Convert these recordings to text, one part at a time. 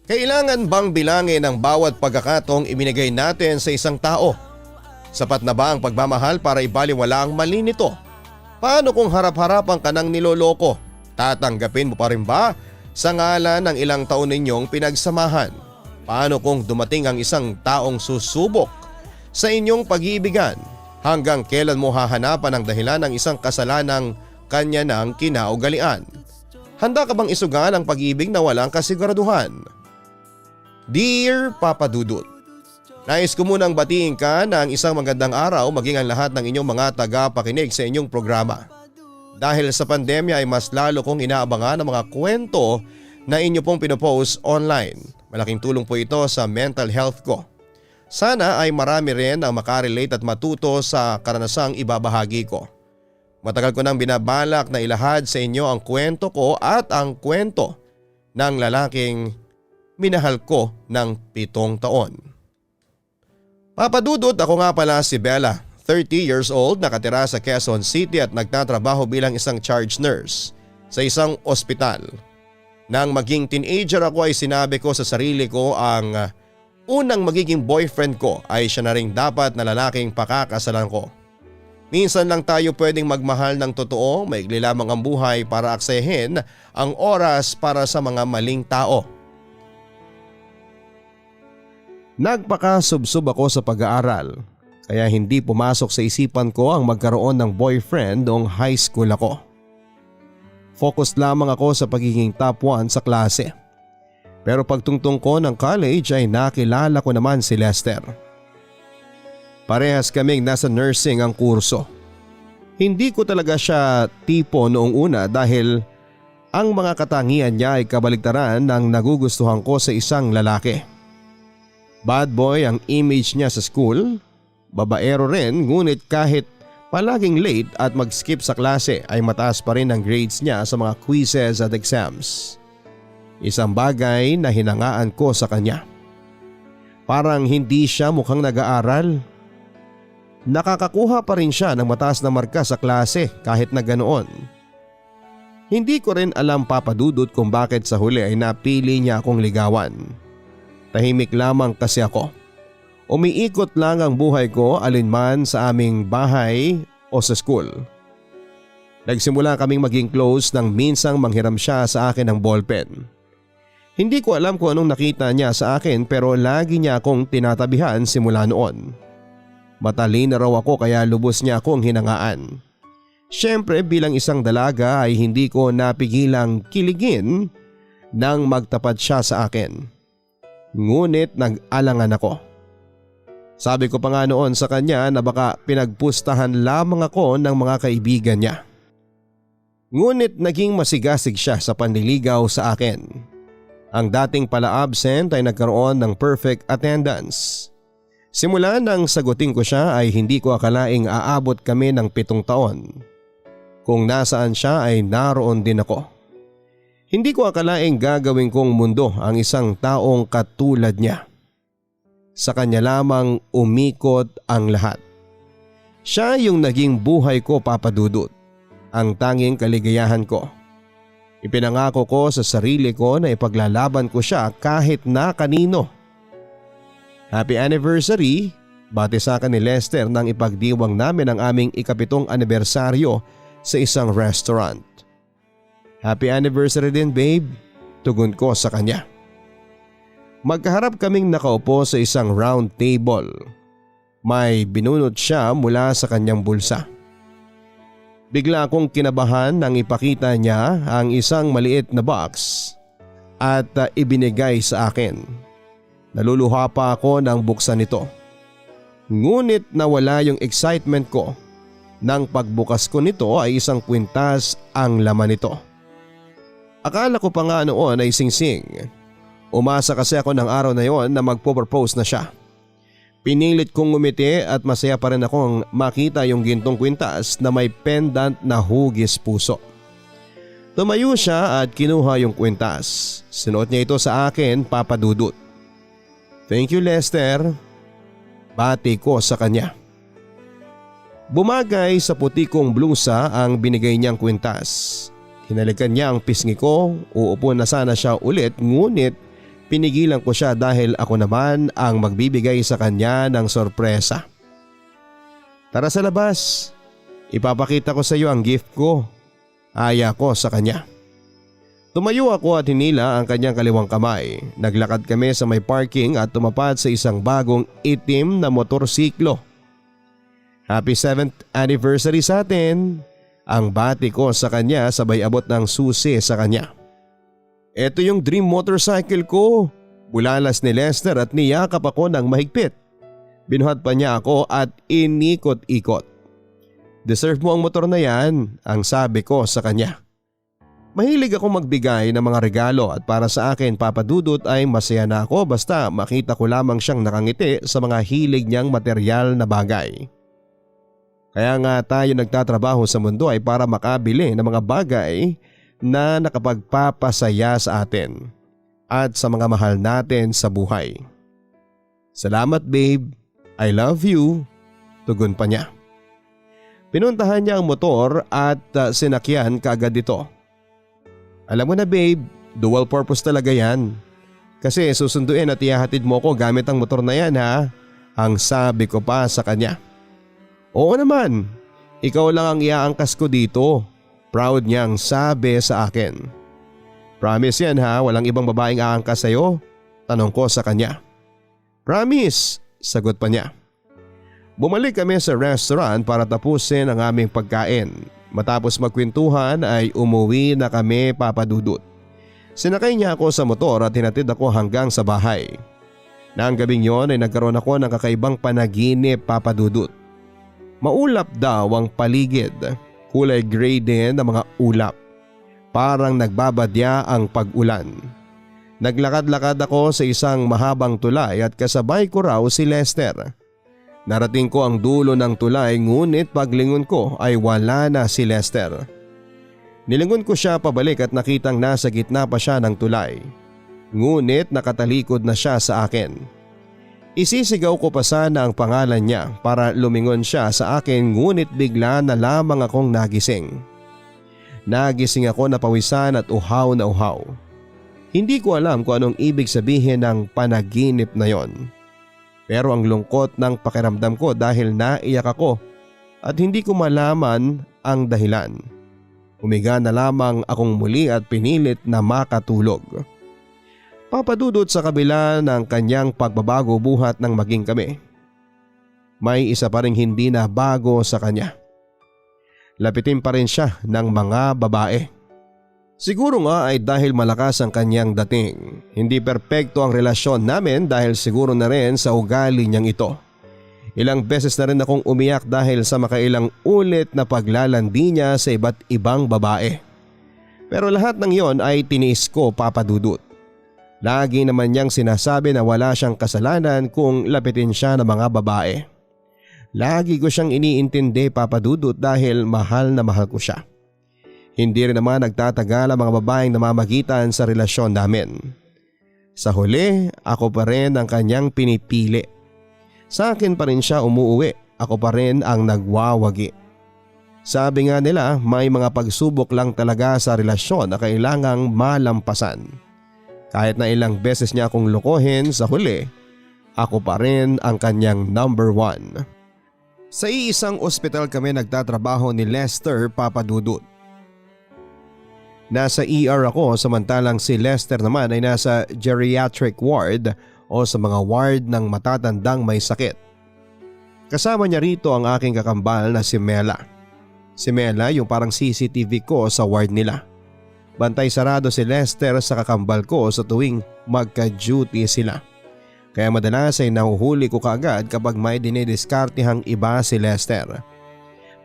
Kailangan bang bilangin ang bawat pagkakataong ibinigay natin sa isang tao? Sapat na ba ang pagmamahal para ibaliwala ang mali nito? Paano kung harap-harapan ka ng niloloko? Tatanggapin mo pa rin ba sa ngalan ng ilang taon ninyong pinagsamahan? Paano kung dumating ang isang taong susubok sa inyong pag-iibigan? Hanggang kailan mo hahanapan ang dahilan ng isang kasalanang kanya ng kinaugalian? Handa ka bang isugal ang pag-ibig na walang kasiguraduhan? Dear Papa Dudut, nais ko munang batiin ka ng isang magandang araw maging ang lahat ng inyong mga tagapakinig sa inyong programa. Dahil sa pandemya ay mas lalo kong inaabangan ang mga kwento na inyo pong pinopost online. Malaking tulong po ito sa mental health ko. Sana ay marami rin ang makarelate at matuto sa karanasang ibabahagi ko. Matagal ko nang binabalak na ilahad sa inyo ang kwento ko at ang kwento ng lalaking minahal ko ng 7 taon. Papa Dudut, ako nga pala si Bella, 30 years old, nakatira sa Quezon City at nagtatrabaho bilang isang charge nurse sa isang ospital. Nang maging teenager ako ay sinabi ko sa sarili ko ang unang magiging boyfriend ko ay siya na rin dapat na lalaking pakakasalan ko. Minsan lang tayo pwedeng magmahal ng totoo, maigli lamang ang buhay para aksayahin ang oras para sa mga maling tao. Nagpakasubsob ako sa pag-aaral kaya hindi pumasok sa isipan ko ang magkaroon ng boyfriend noong high school ako. Focus lamang ako sa pagiging top 1 sa klase. Pero pagtungtong ko ng college ay nakilala ko naman si Lester. Parehas kaming nasa nursing ang kurso. Hindi ko talaga siya tipo noong una dahil ang mga katangian niya ay kabaligtaran ng nagugustuhan ko sa isang lalaki. Bad boy ang image niya sa school, babaero rin ngunit kahit palaging late at mag-skip sa klase ay mataas pa rin ang grades niya sa mga quizzes at exams. Isang bagay na hinangaan ko sa kanya. Parang hindi siya mukhang nag-aaral. Nakakakuha pa rin siya ng mataas na marka sa klase kahit na ganoon. Hindi ko rin alam, Papa Dudut, kung bakit sa huli ay napili niya akong ligawan. Tahimik lamang kasi ako. Umiikot lang ang buhay ko alinman sa aming bahay o sa school. Nagsimula kaming maging close nang minsang manghiram siya sa akin ng ballpen. Hindi ko alam kung anong nakita niya sa akin pero lagi niya akong tinatabihan simula noon. Matalino raw ako kaya lubos niya akong hinangaan. Siyempre bilang isang dalaga ay hindi ko napigilang kiligin nang magtapat siya sa akin. Ngunit nag-alangan ako. Sabi ko pa nga noon sa kanya na baka pinagpustahan lamang ako ng mga kaibigan niya. Ngunit naging masigasig siya sa panliligaw sa akin. Ang dating pala absent ay nagkaroon ng perfect attendance. Simula nang sagutin ko siya ay hindi ko akalaing aabot kami ng 7 taon. Kung nasaan siya ay naroon din ako. Hindi ko akalaing gagawin kong mundo ang isang taong katulad niya. Sa kanya lamang umikot ang lahat. Siya yung naging buhay ko, Papa Dudut. Ang tanging kaligayahan ko. Ipinangako ko sa sarili ko na ipaglalaban ko siya kahit na kanino. Happy anniversary, bati sa akin ni Lester nang ipagdiwang namin ang aming ika-7 anibersaryo sa isang restaurant. Happy anniversary din, babe, tugon ko sa kanya. Magkaharap kaming nakaupo sa isang round table. May binunot siya mula sa kanyang bulsa. Bigla akong kinabahan nang ipakita niya ang isang maliit na box at ibinigay sa akin. Naluluha pa ako nang buksan ito. Ngunit nawala yung excitement ko. Nang pagbukas ko nito ay isang kwintas ang laman nito. Akala ko pa nga noon ay singsing. Umasa kasi ako ng araw na yon na magpo-propose na siya. Pinilit kong ngumiti at masaya pa rin akong makita yung gintong kwintas na may pendant na hugis puso. Tumayo siya at kinuha yung kwintas. Sinuot niya ito sa akin, Papa Dudut. Thank you, Lester. Bati ko sa kanya. Bumagay sa puti kong blusa ang binigay niyang kwintas. Hinalikan niya ang pisngi ko, uupo na sana siya ulit ngunit Pinigilan ko siya dahil ako naman ang magbibigay sa kanya ng sorpresa. Tara sa labas. Ipapakita ko sa iyo ang gift ko. Aya ko sa kanya. Tumayo ako at hinila ang kanyang kaliwang kamay. Naglakad kami sa may parking at tumapad sa isang bagong itim na motorsiklo. Happy 7th anniversary sa atin. Ang bati ko sa kanya sabay abot ng susi sa kanya. Ito yung dream motorcycle ko. Bulalas ni Lester at niyakap ako ng mahigpit. Binuhat pa niya ako at inikot-ikot. Deserve mo ang motor na yan, ang sabi ko sa kanya. Mahilig ako magbigay ng mga regalo at para sa akin Papa Dudut ay masaya na ako basta makita ko lamang siyang nakangiti sa mga hilig niyang material na bagay. Kaya nga tayo nagtatrabaho sa mundo ay para makabili ng mga bagay na nakapagpapasaya sa atin at sa mga mahal natin sa buhay. Salamat babe, I love you, tugon pa niya. Pinuntahan niya ang motor at sinakyan kaagad ito. Alam mo na babe, dual purpose talaga yan. Kasi susunduin at ihahatid mo ko gamit ang motor na yan ha, ang sabi ko pa sa kanya. Oo naman, ikaw lang ang iaangkas ko dito. Proud niyang sabi sa akin. Promise yan ha, walang ibang babaeng aangkas sa'yo? Tanong ko sa kanya. Promise, sagot pa niya. Bumalik kami sa restaurant para tapusin ang aming pagkain. Matapos magkwentuhan ay umuwi na kami Papa Dudut. Sinakay niya ako sa motor at hinatid ako hanggang sa bahay. Nang gabing yon ay nagkaroon ako ng kakaibang panaginip Papa Dudut. Maulap daw ang paligid. Kulay gray din ang mga ulap. Parang nagbabadya ang pag-ulan. Naglakad-lakad ako sa isang mahabang tulay at kasabay ko raw si Lester. Narating ko ang dulo ng tulay ngunit paglingon ko ay wala na si Lester. Nilingon ko siya pabalik at nakitang nasa gitna pa siya ng tulay. Ngunit nakatalikod na siya sa akin. Isisigaw ko pa sana ang pangalan niya para lumingon siya sa akin ngunit bigla na lamang akong nagising. Nagising ako na pawisan at uhaw na uhaw. Hindi ko alam kung anong ibig sabihin ng panaginip na yon. Pero ang lungkot ng pakiramdam ko dahil naiyak ako at hindi ko malaman ang dahilan. Humiga na lamang akong muli at pinilit na makatulog. Papadudot sa kabila ng kanyang pagbabago buhat ng maging kami. May isa pa ring hindi na bago sa kanya. Lapitin pa rin siya ng mga babae. Siguro nga ay dahil malakas ang kanyang dating. Hindi perpekto ang relasyon namin dahil siguro na rin sa ugali niyang ito. Ilang beses na rin akong umiyak dahil sa makailang ulit na paglalandi niya sa iba't ibang babae. Pero lahat ng yon ay tiniis ko Papa Dudut. Lagi naman niyang sinasabi na wala siyang kasalanan kung lapitin siya ng mga babae. Lagi ko siyang iniintindi Papa Dudut dahil mahal na mahal ko siya. Hindi rin naman nagtatagal ang mga babaeng namamagitan sa relasyon namin. Sa huli, ako pa rin ang kanyang pinipili. Sa akin pa rin siya umuuwi, ako pa rin ang nagwawagi. Sabi nga nila may mga pagsubok lang talaga sa relasyon na kailangang malampasan. Kahit na ilang beses niya akong lokohin sa huli, ako pa rin ang kanyang number one. Sa iisang ospital kami nagtatrabaho ni Lester Papa Dudut. Nasa ER ako samantalang si Lester naman ay nasa geriatric ward o sa mga ward ng matatandang may sakit. Kasama niya rito ang aking kakambal na si Mela. Si Mela yung parang CCTV ko sa ward nila. Bantay sarado si Lester sa kakambal ko sa tuwing magka-duty sila. Kaya madalas ay nahuhuli ko kaagad kapag may dinidiskartihang iba si Lester.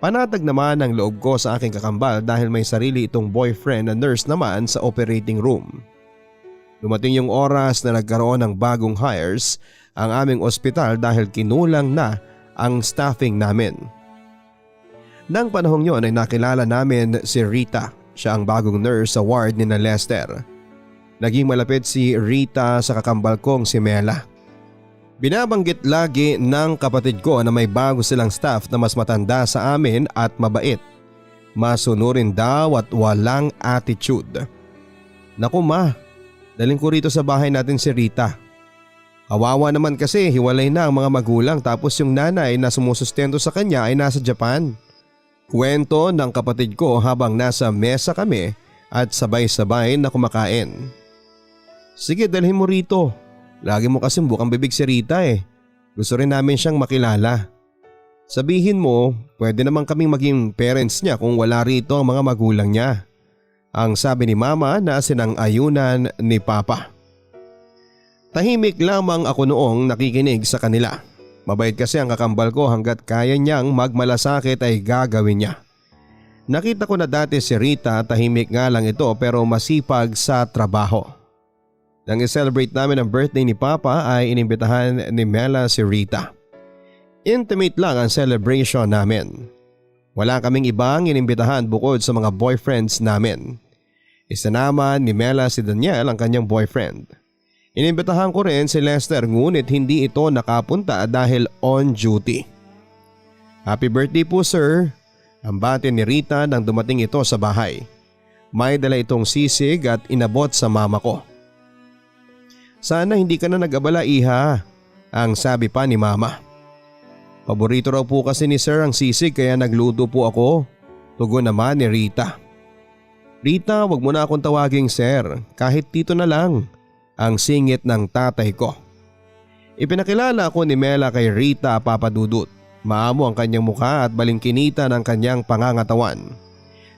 Panatag naman ang loob ko sa aking kakambal dahil may sarili itong boyfriend na nurse naman sa operating room. Dumating yung oras na nagkaroon ng bagong hires ang aming ospital dahil kinulang na ang staffing namin. Nang panahong yon ay nakilala namin si Rita. Siya ang bagong nurse sa ward ni na Lester. Naging malapit si Rita sa kakambal kong si Mela. Binabanggit lagi ng kapatid ko na may bago silang staff na mas matanda sa amin at mabait. Masunurin daw at walang attitude. Naku ma, Dalhin ko rito sa bahay natin si Rita. Kawawa naman kasi hiwalay na ang mga magulang tapos yung nanay na sumusustento sa kanya ay nasa Japan. Kwento ng kapatid ko habang nasa mesa kami at sabay-sabay na kumakain. Sige, dalhin mo rito. Lagi mo kasing bukang bibig si Rita eh. Gusto rin namin siyang makilala. Sabihin mo, pwede naman kaming maging parents niya kung wala rito ang mga magulang niya. Ang sabi ni Mama na sinang-ayunan ni Papa. Tahimik lamang ako noong nakikinig sa kanila. Mabait kasi ang kakambal ko hanggat kaya niyang magmalasakit ay gagawin niya. Nakita ko na dati si Rita, tahimik nga lang ito pero masipag sa trabaho. Nang i-celebrate namin ang birthday ni Papa ay inimbitahan ni Mela si Rita. Intimate lang ang celebration namin. Wala kaming ibang inimbitahan bukod sa mga boyfriends namin. Isinama ni Mela si Daniel ang kanyang boyfriend. Inimbitahan ko rin si Lester ngunit hindi ito nakapunta dahil on duty. Happy birthday po sir. Ang bati ni Rita nang dumating ito sa bahay. May dala itong sisig at inabot sa mama ko. Sana hindi ka na nag-abala iha, ang sabi pa ni Mama. Paborito raw po kasi ni sir ang sisig kaya nagluto po ako. Tugon naman ni Rita. Rita, wag mo na akong tawaging sir, kahit tito na lang, ang singit ng tatay ko. Ipinakilala ako ni Mela kay Rita Papadudut. Maamo ang kanyang mukha at balingkinita ng kanyang pangangatawan.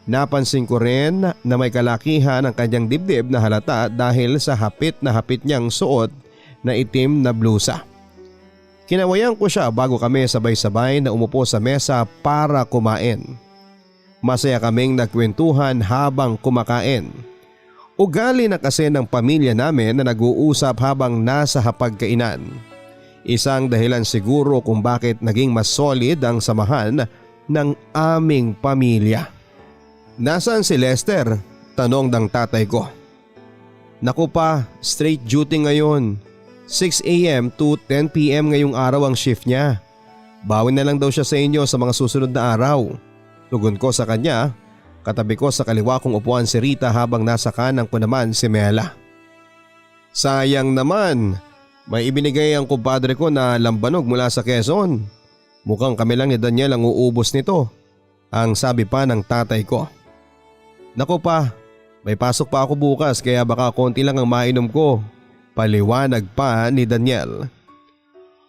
Napansin ko rin na may kalakihan ang kanyang dibdib na halata dahil sa hapit niyang suot na itim na blusa. Kinawayan ko siya bago kami sabay-sabay na umupo sa mesa para kumain. Masaya kaming nagkwentuhan habang kumakain. Ugali na kasi ng pamilya namin na nag-uusap habang nasa hapagkainan. Isang dahilan siguro kung bakit naging mas solid ang samahan ng aming pamilya. Nasaan si Lester? Tanong ng tatay ko. Naku pa, straight duty ngayon. 6 a.m. to 10 p.m. ngayong araw ang shift niya. Bawin na lang daw siya sa inyo sa mga susunod na araw. Tugon ko sa kanya, katabi ko sa kaliwa kong upuan si Rita habang nasa kanang ko naman si Mela. Sayang naman, may ibinigay ang kumpadre ko na lambanog mula sa Quezon. Mukhang kami lang ni Daniel ang uubos nito, ang sabi pa ng tatay ko. Naku pa, may pasok pa ako bukas kaya baka konti lang ang mainom ko. Paliwanag pa ni Daniel.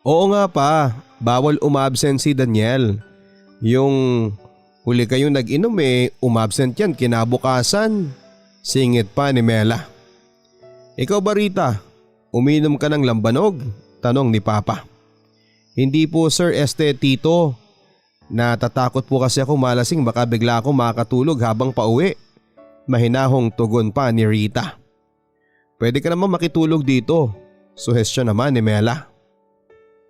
Oo nga pa, bawal umabsent si Daniel. Yung huli kayong nag-inom umabsent yan kinabukasan. Singit pa ni Mela. Ikaw ba Rita, uminom ka ng lambanog? Tanong ni Papa. Hindi po sir tito. Natatakot po kasi ako malasing baka bigla ako makakatulog habang pauwi. Mahinahong tugon pa ni Rita. Pwede ka naman makitulog dito, suhestyon naman ni Mela.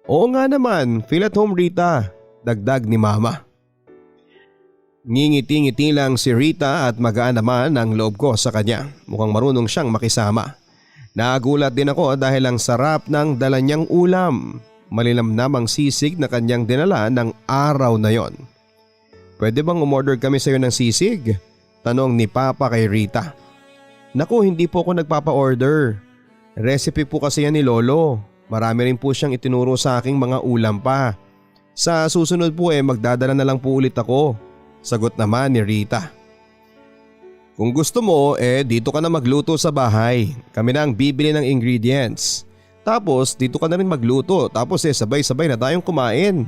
Oo nga naman, feel at home Rita, dagdag ni Mama. Ngingiti-ngiti lang si Rita at magaan naman ang loob ko sa kanya. Mukhang marunong siyang makisama. Nagulat din ako dahil ang sarap ng dala niyang ulam. Malinamnamang sisig na kanyang dinala ng araw na yon. Pwede bang umorder kami sa iyo ng sisig? Tanong ni Papa kay Rita. Naku, hindi po ako nagpapa-order. Recipe po kasi yan ni Lolo. Marami rin po siyang itinuro sa aking mga ulam pa. Sa susunod po magdadala na lang po ulit ako. Sagot naman ni Rita. Kung gusto mo dito ka na magluto sa bahay. Kami na ang bibili ng ingredients. Tapos dito ka na rin magluto tapos sabay-sabay na tayong kumain.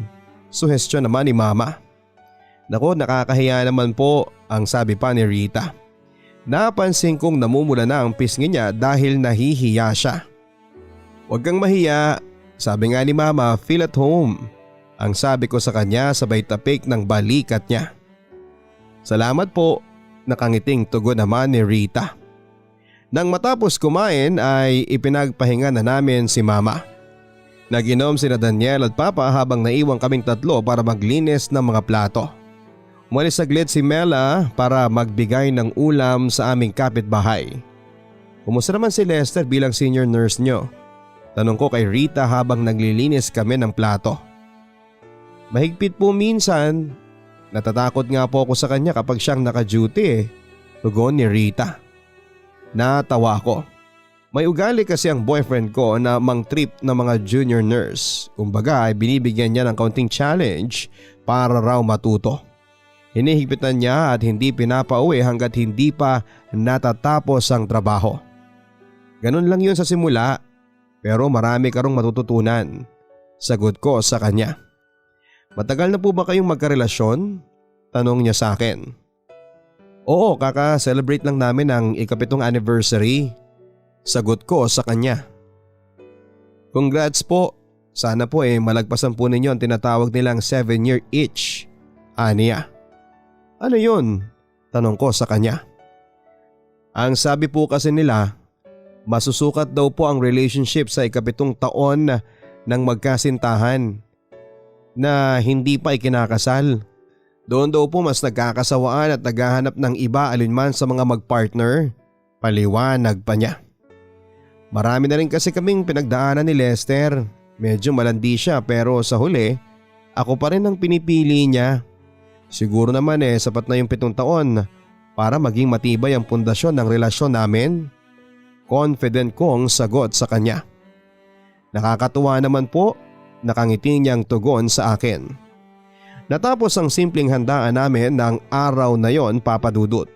Suhestyon naman ni Mama. Naku, nakakahiya naman po, ang sabi pa ni Rita. Napansin kong namumula na ang pisngi niya dahil nahihiya siya. Huwag kang mahiya, sabi nga ni Mama, feel at home. Ang sabi ko sa kanya sabay tapik ng balikat niya. Salamat po, nakangiting tugon naman ni Rita. Nang matapos kumain ay ipinagpahinga na namin si Mama. Nag-inom sina Daniel at Papa habang naiwang kaming tatlo para maglinis ng mga plato. Umalis saglit si Mela para magbigay ng ulam sa aming kapitbahay. Kumusta naman si Lester bilang senior nurse nyo? Tanong ko kay Rita habang naglilinis kami ng plato. Mahigpit po minsan. Natatakot nga po ako sa kanya kapag siyang naka-duty Tugon ni Rita. Natawa ako. May ugali kasi ang boyfriend ko na mang-trip ng mga junior nurse. Kumbaga ay binibigyan niya ng kaunting challenge para raw matuto. Hinihigpitan niya at hindi pinapauwi hanggat hindi pa natatapos ang trabaho. Ganun lang yun sa simula, pero marami ka rong matututunan. Sagot ko sa kanya. Matagal na po ba kayong magkarelasyon? Tanong niya sa akin. Oo, kaka-celebrate lang namin ang ika-7th anniversary. Sagot ko sa kanya. Congrats po. Sana po malagpasan po ninyo ang tinatawag nilang 7-year itch. Aniya. Ano yun? Tanong ko sa kanya. Ang sabi po kasi nila, masusukat daw po ang relationship sa ika-7 taon ng magkasintahan na hindi pa ikinakasal. Doon daw po mas nagkakasawaan at naghahanap ng iba alinman sa mga magpartner. Paliwanag pa niya. Marami na rin kasi kaming pinagdaanan ni Lester. Medyo malandi siya pero sa huli, ako pa rin ang pinipili niya. Siguro naman sapat na yung 7 taon para maging matibay ang pundasyon ng relasyon namin. Confident kong sagot sa kanya. Nakakatuwa naman po, nakangiti niyang tugon sa akin. Natapos ang simpleng handaan namin ng araw na yon, Papa Dudut.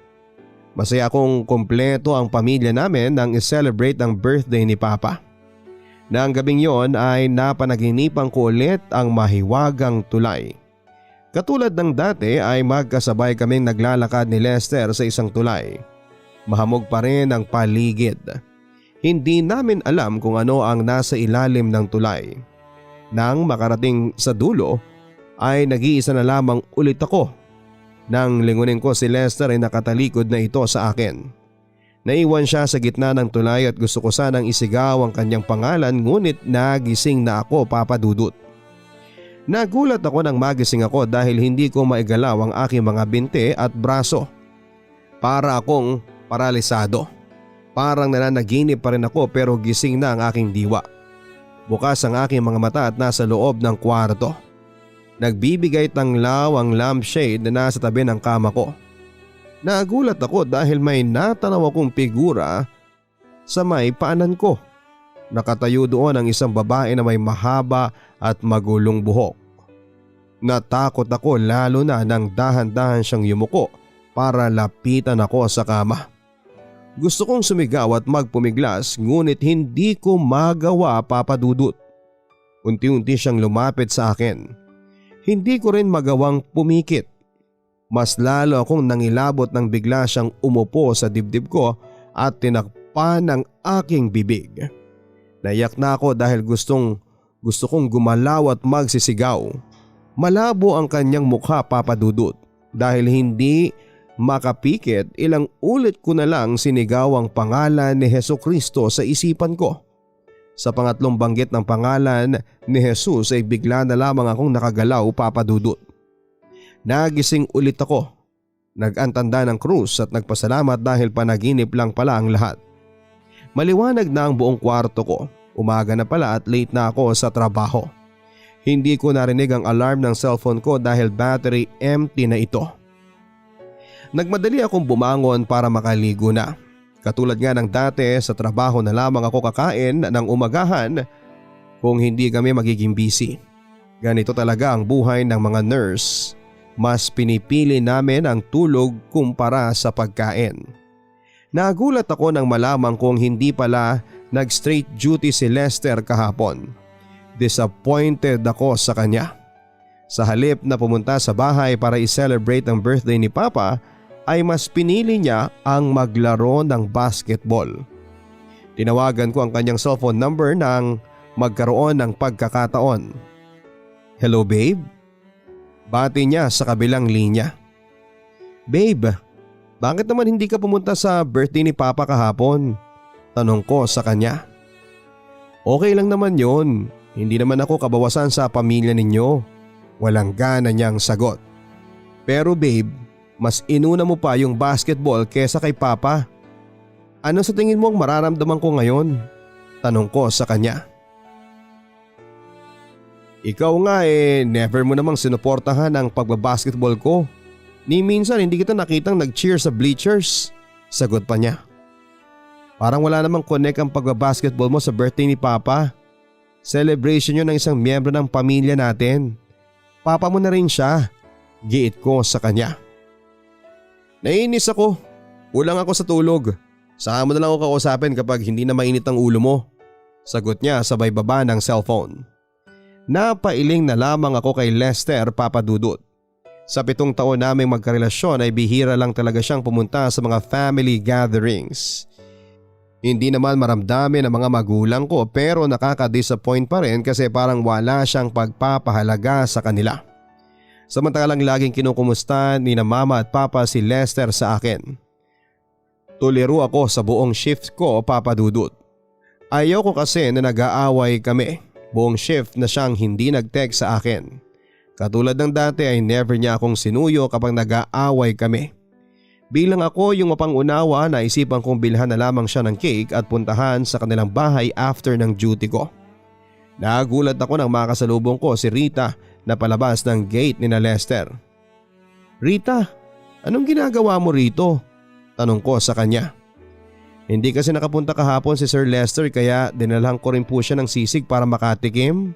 Masaya akong kumpleto ang pamilya namin nang i-celebrate ang birthday ni Papa. Nang gabing yon ay napanaginipan ko ulit ang mahiwagang tulay. Katulad ng dati ay magkasabay kaming naglalakad ni Lester sa isang tulay. Mahamog pa rin ang paligid. Hindi namin alam kung ano ang nasa ilalim ng tulay. Nang makarating sa dulo ay nag-iisa na lamang ulit ako. Nang lingunin ko si Lester ay nakatalikod na ito sa akin. Naiwan siya sa gitna ng tulay at gusto ko sanang isigaw ang kanyang pangalan ngunit nagising na ako, Papa Dudut. Nagulat ako nang magising ako dahil hindi ko maigalaw ang aking mga binte at braso. Para akong paralisado. Parang nananaginip pa rin ako pero gising na ang aking diwa. Bukas ang aking mga mata at nasa loob ng kwarto. Nagbibigay tanglaw ang lampshade na nasa tabi ng kama ko. Nagulat ako dahil may natanaw akong figura sa may paanan ko. Nakatayo doon ang isang babae na may mahaba at magulong buhok. Natakot ako lalo na nang dahan-dahan siyang yumuko para lapitan ako sa kama. Gusto kong sumigaw at magpumiglas ngunit hindi ko magawa, Papa Dudut. Unti-unti siyang lumapit sa akin. Hindi ko rin magawang pumikit. Mas lalo akong nangilabot nang bigla siyang umupo sa dibdib ko at tinakpan ang aking bibig. Naiyak na ako dahil gusto kong gumalaw at magsisigaw. Malabo ang kanyang mukha, Papa Dudut, dahil hindi makapikit ilang ulit ko na lang sinigaw ang pangalan ni Hesukristo sa isipan ko. Sa pangatlong banggit ng pangalan ni Jesus ay bigla na lamang akong nakagalaw, Papa Dudut. Nagising ulit ako. Nag-antanda ng krus at nagpasalamat dahil panaginip lang pala ang lahat. Maliwanag na ang buong kwarto ko. Umaga na pala at late na ako sa trabaho. Hindi ko narinig ang alarm ng cellphone ko dahil battery empty na ito. Nagmadali akong bumangon para makaligo na. Katulad nga ng dati, sa trabaho na lamang ako kakain ng umagahan kung hindi kami magiging busy. Ganito talaga ang buhay ng mga nurse. Mas pinipili namin ang tulog kumpara sa pagkain. Nagulat ako nang malamang kong hindi pala nag-straight duty si Lester kahapon. Disappointed ako sa kanya. Sa halip na pumunta sa bahay para i-celebrate ang birthday ni Papa, ay mas pinili niya ang maglaro ng basketball. Tinawagan ko ang kanyang cellphone number nang magkaroon ng pagkakataon. Hello babe? Bati niya sa kabilang linya. Babe, bakit naman hindi ka pumunta sa birthday ni Papa kahapon? Tanong ko sa kanya. Okay lang naman yon. Hindi naman ako kabawasan sa pamilya ninyo. Walang gana niyang sagot. Pero babe, mas inuna mo pa yung basketball kesa kay Papa. Ano sa tingin mo ang mararamdaman ko ngayon? Tanong ko sa kanya. Ikaw nga never mo namang sinuportahan ang pagbabasketball ko. Ni minsan hindi kita nakitang nag-cheer sa bleachers. Sagot pa niya. Parang wala namang connect ang pagbabasketball mo sa birthday ni Papa. Celebration yun ng isang miyembro ng pamilya natin. Papa mo na rin siya. Giit ko sa kanya. Naiinis ako. Kulang ako sa tulog. Saka mo na lang ako kausapin kapag hindi na mainit ang ulo mo. Sagot niya sabay baba ng cellphone. Napailing na lamang ako kay Lester, Papa Dudut. Sa 7 taon naming magkarelasyon ay bihira lang talaga siyang pumunta sa mga family gatherings. Hindi naman maramdamin ng mga magulang ko pero nakaka-disappoint pa rin kasi parang wala siyang pagpapahalaga sa kanila. Samantalang laging kinukumusta ni na mama at papa si Lester sa akin. Tuliro ako sa buong shift ko, Papa Dudut. Ayaw ko kasi na nag-aaway kami. Buong shift na siyang hindi nag-text sa akin. Katulad ng dati ay never niya akong sinuyo kapag nag-aaway kami. Bilang ako yung mapangunawa, naisipan kong bilhan na lamang siya ng cake at puntahan sa kanilang bahay after ng duty ko. Nagulat ako nang makasalubong ko si Rita na palabas ng gate ni na Lester. Rita, anong ginagawa mo rito? Tanong ko sa kanya. Hindi kasi nakapunta kahapon si Sir Lester kaya dinalhan ko rin po siya ng sisig para makatikim.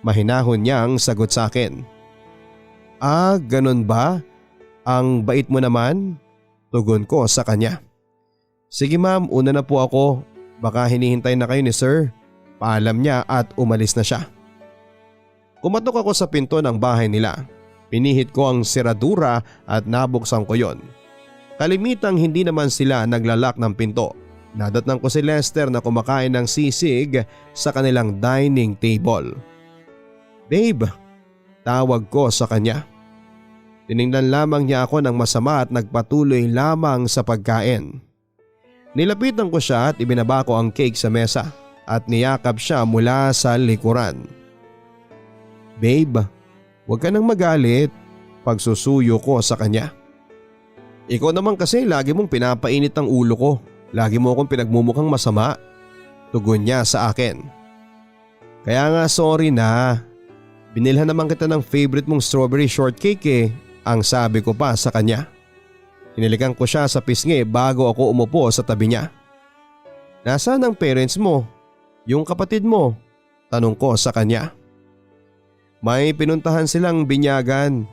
Mahinahon niyang sagot sa akin. Ah, ganun ba? Ang bait mo naman? Tugon ko sa kanya. Sige ma'am, una na po ako. Baka hinihintay na kayo ni Sir. Paalam niya at umalis na siya. Kumatok ako sa pinto ng bahay nila. Pinihit ko ang seradura at nabuksan ko yon. Kalimitang hindi naman sila naglalak ng pinto. Nadatnan ko si Lester na kumakain ng sisig sa kanilang dining table. Babe, tawag ko sa kanya. Tiningnan lamang niya ako ng masama at nagpatuloy lamang sa pagkain. Nilapitan ko siya at ibinaba ko ang cake sa mesa at niyakap siya mula sa likuran. Babe, huwag ka nang magalit. Pagsusuyo ko sa kanya. Ikaw naman kasi lagi mong pinapainit ang ulo ko. Lagi mo akong pinagmumukhang masama. Tugon niya sa akin. Kaya nga sorry na. Binilhan naman kita ng favorite mong strawberry shortcake ang sabi ko pa sa kanya. Hinilikan ko siya sa pisngi bago ako umupo sa tabi niya. Nasaan ang parents mo? Yung kapatid mo? Tanong ko sa kanya. May pinuntahan silang binyagan.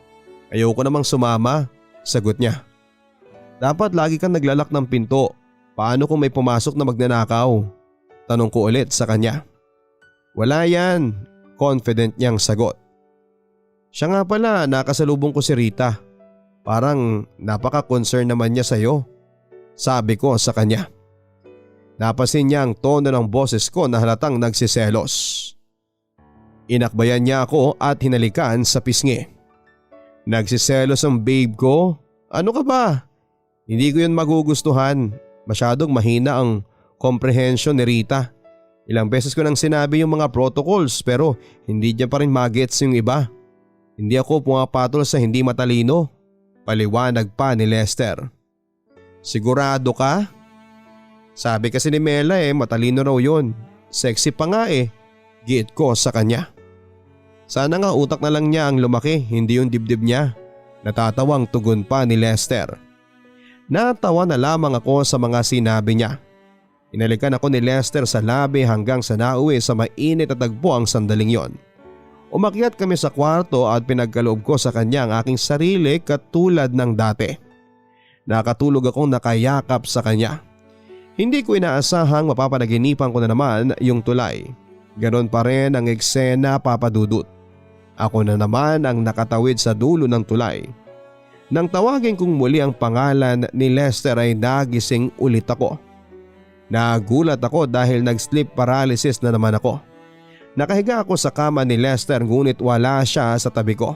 Ayoko namang sumama. Sagot niya. Dapat lagi kang naglalak ng pinto. Paano kung may pumasok na magnanakaw? Tanong ko ulit sa kanya. Wala yan. Confident niyang sagot. Siya nga pala, nakasalubong ko si Rita. Parang napaka-concern naman niya sa'yo. Sabi ko sa kanya. Napasin niya ang tono ng boses ko na halatang nagsiselos. Inakbayan niya ako at hinalikan sa pisngi. Nagsiselos ang babe ko? Ano ka ba? Hindi ko yun magugustuhan. Masyadong mahina ang comprehension ni Rita. Ilang beses ko nang sinabi yung mga protocols pero hindi niya pa rin magets yung iba. Hindi ako pumapatol sa hindi matalino. Paliwanag pa ni Lester. Sigurado ka? Sabi kasi ni Mela matalino raw yun. Sexy pa nga Giit ko sa kanya. Sana nga utak na lang niya ang lumaki, hindi yung dibdib niya. Natatawang tugon pa ni Lester. Natawa na lamang ako sa mga sinabi niya. Inalikan ako ni Lester sa labi hanggang sa nauwi sa mainit at tagpo ang sandaling yon. Umakyat kami sa kwarto at pinagkaloob ko sa kanya ang aking sarili katulad ng dati. Nakatulog akong nakayakap sa kanya. Hindi ko inaasahang mapapanaginipan ko na naman yung tulay. Ganon pa rin ang eksena, Papa Dudut. Ako na naman ang nakatawid sa dulo ng tulay. Nang tawagin kong muli ang pangalan ni Lester ay nagising ulit ako. Nagulat ako dahil nag-sleep paralysis na naman ako. Nakahiga ako sa kama ni Lester ngunit wala siya sa tabi ko.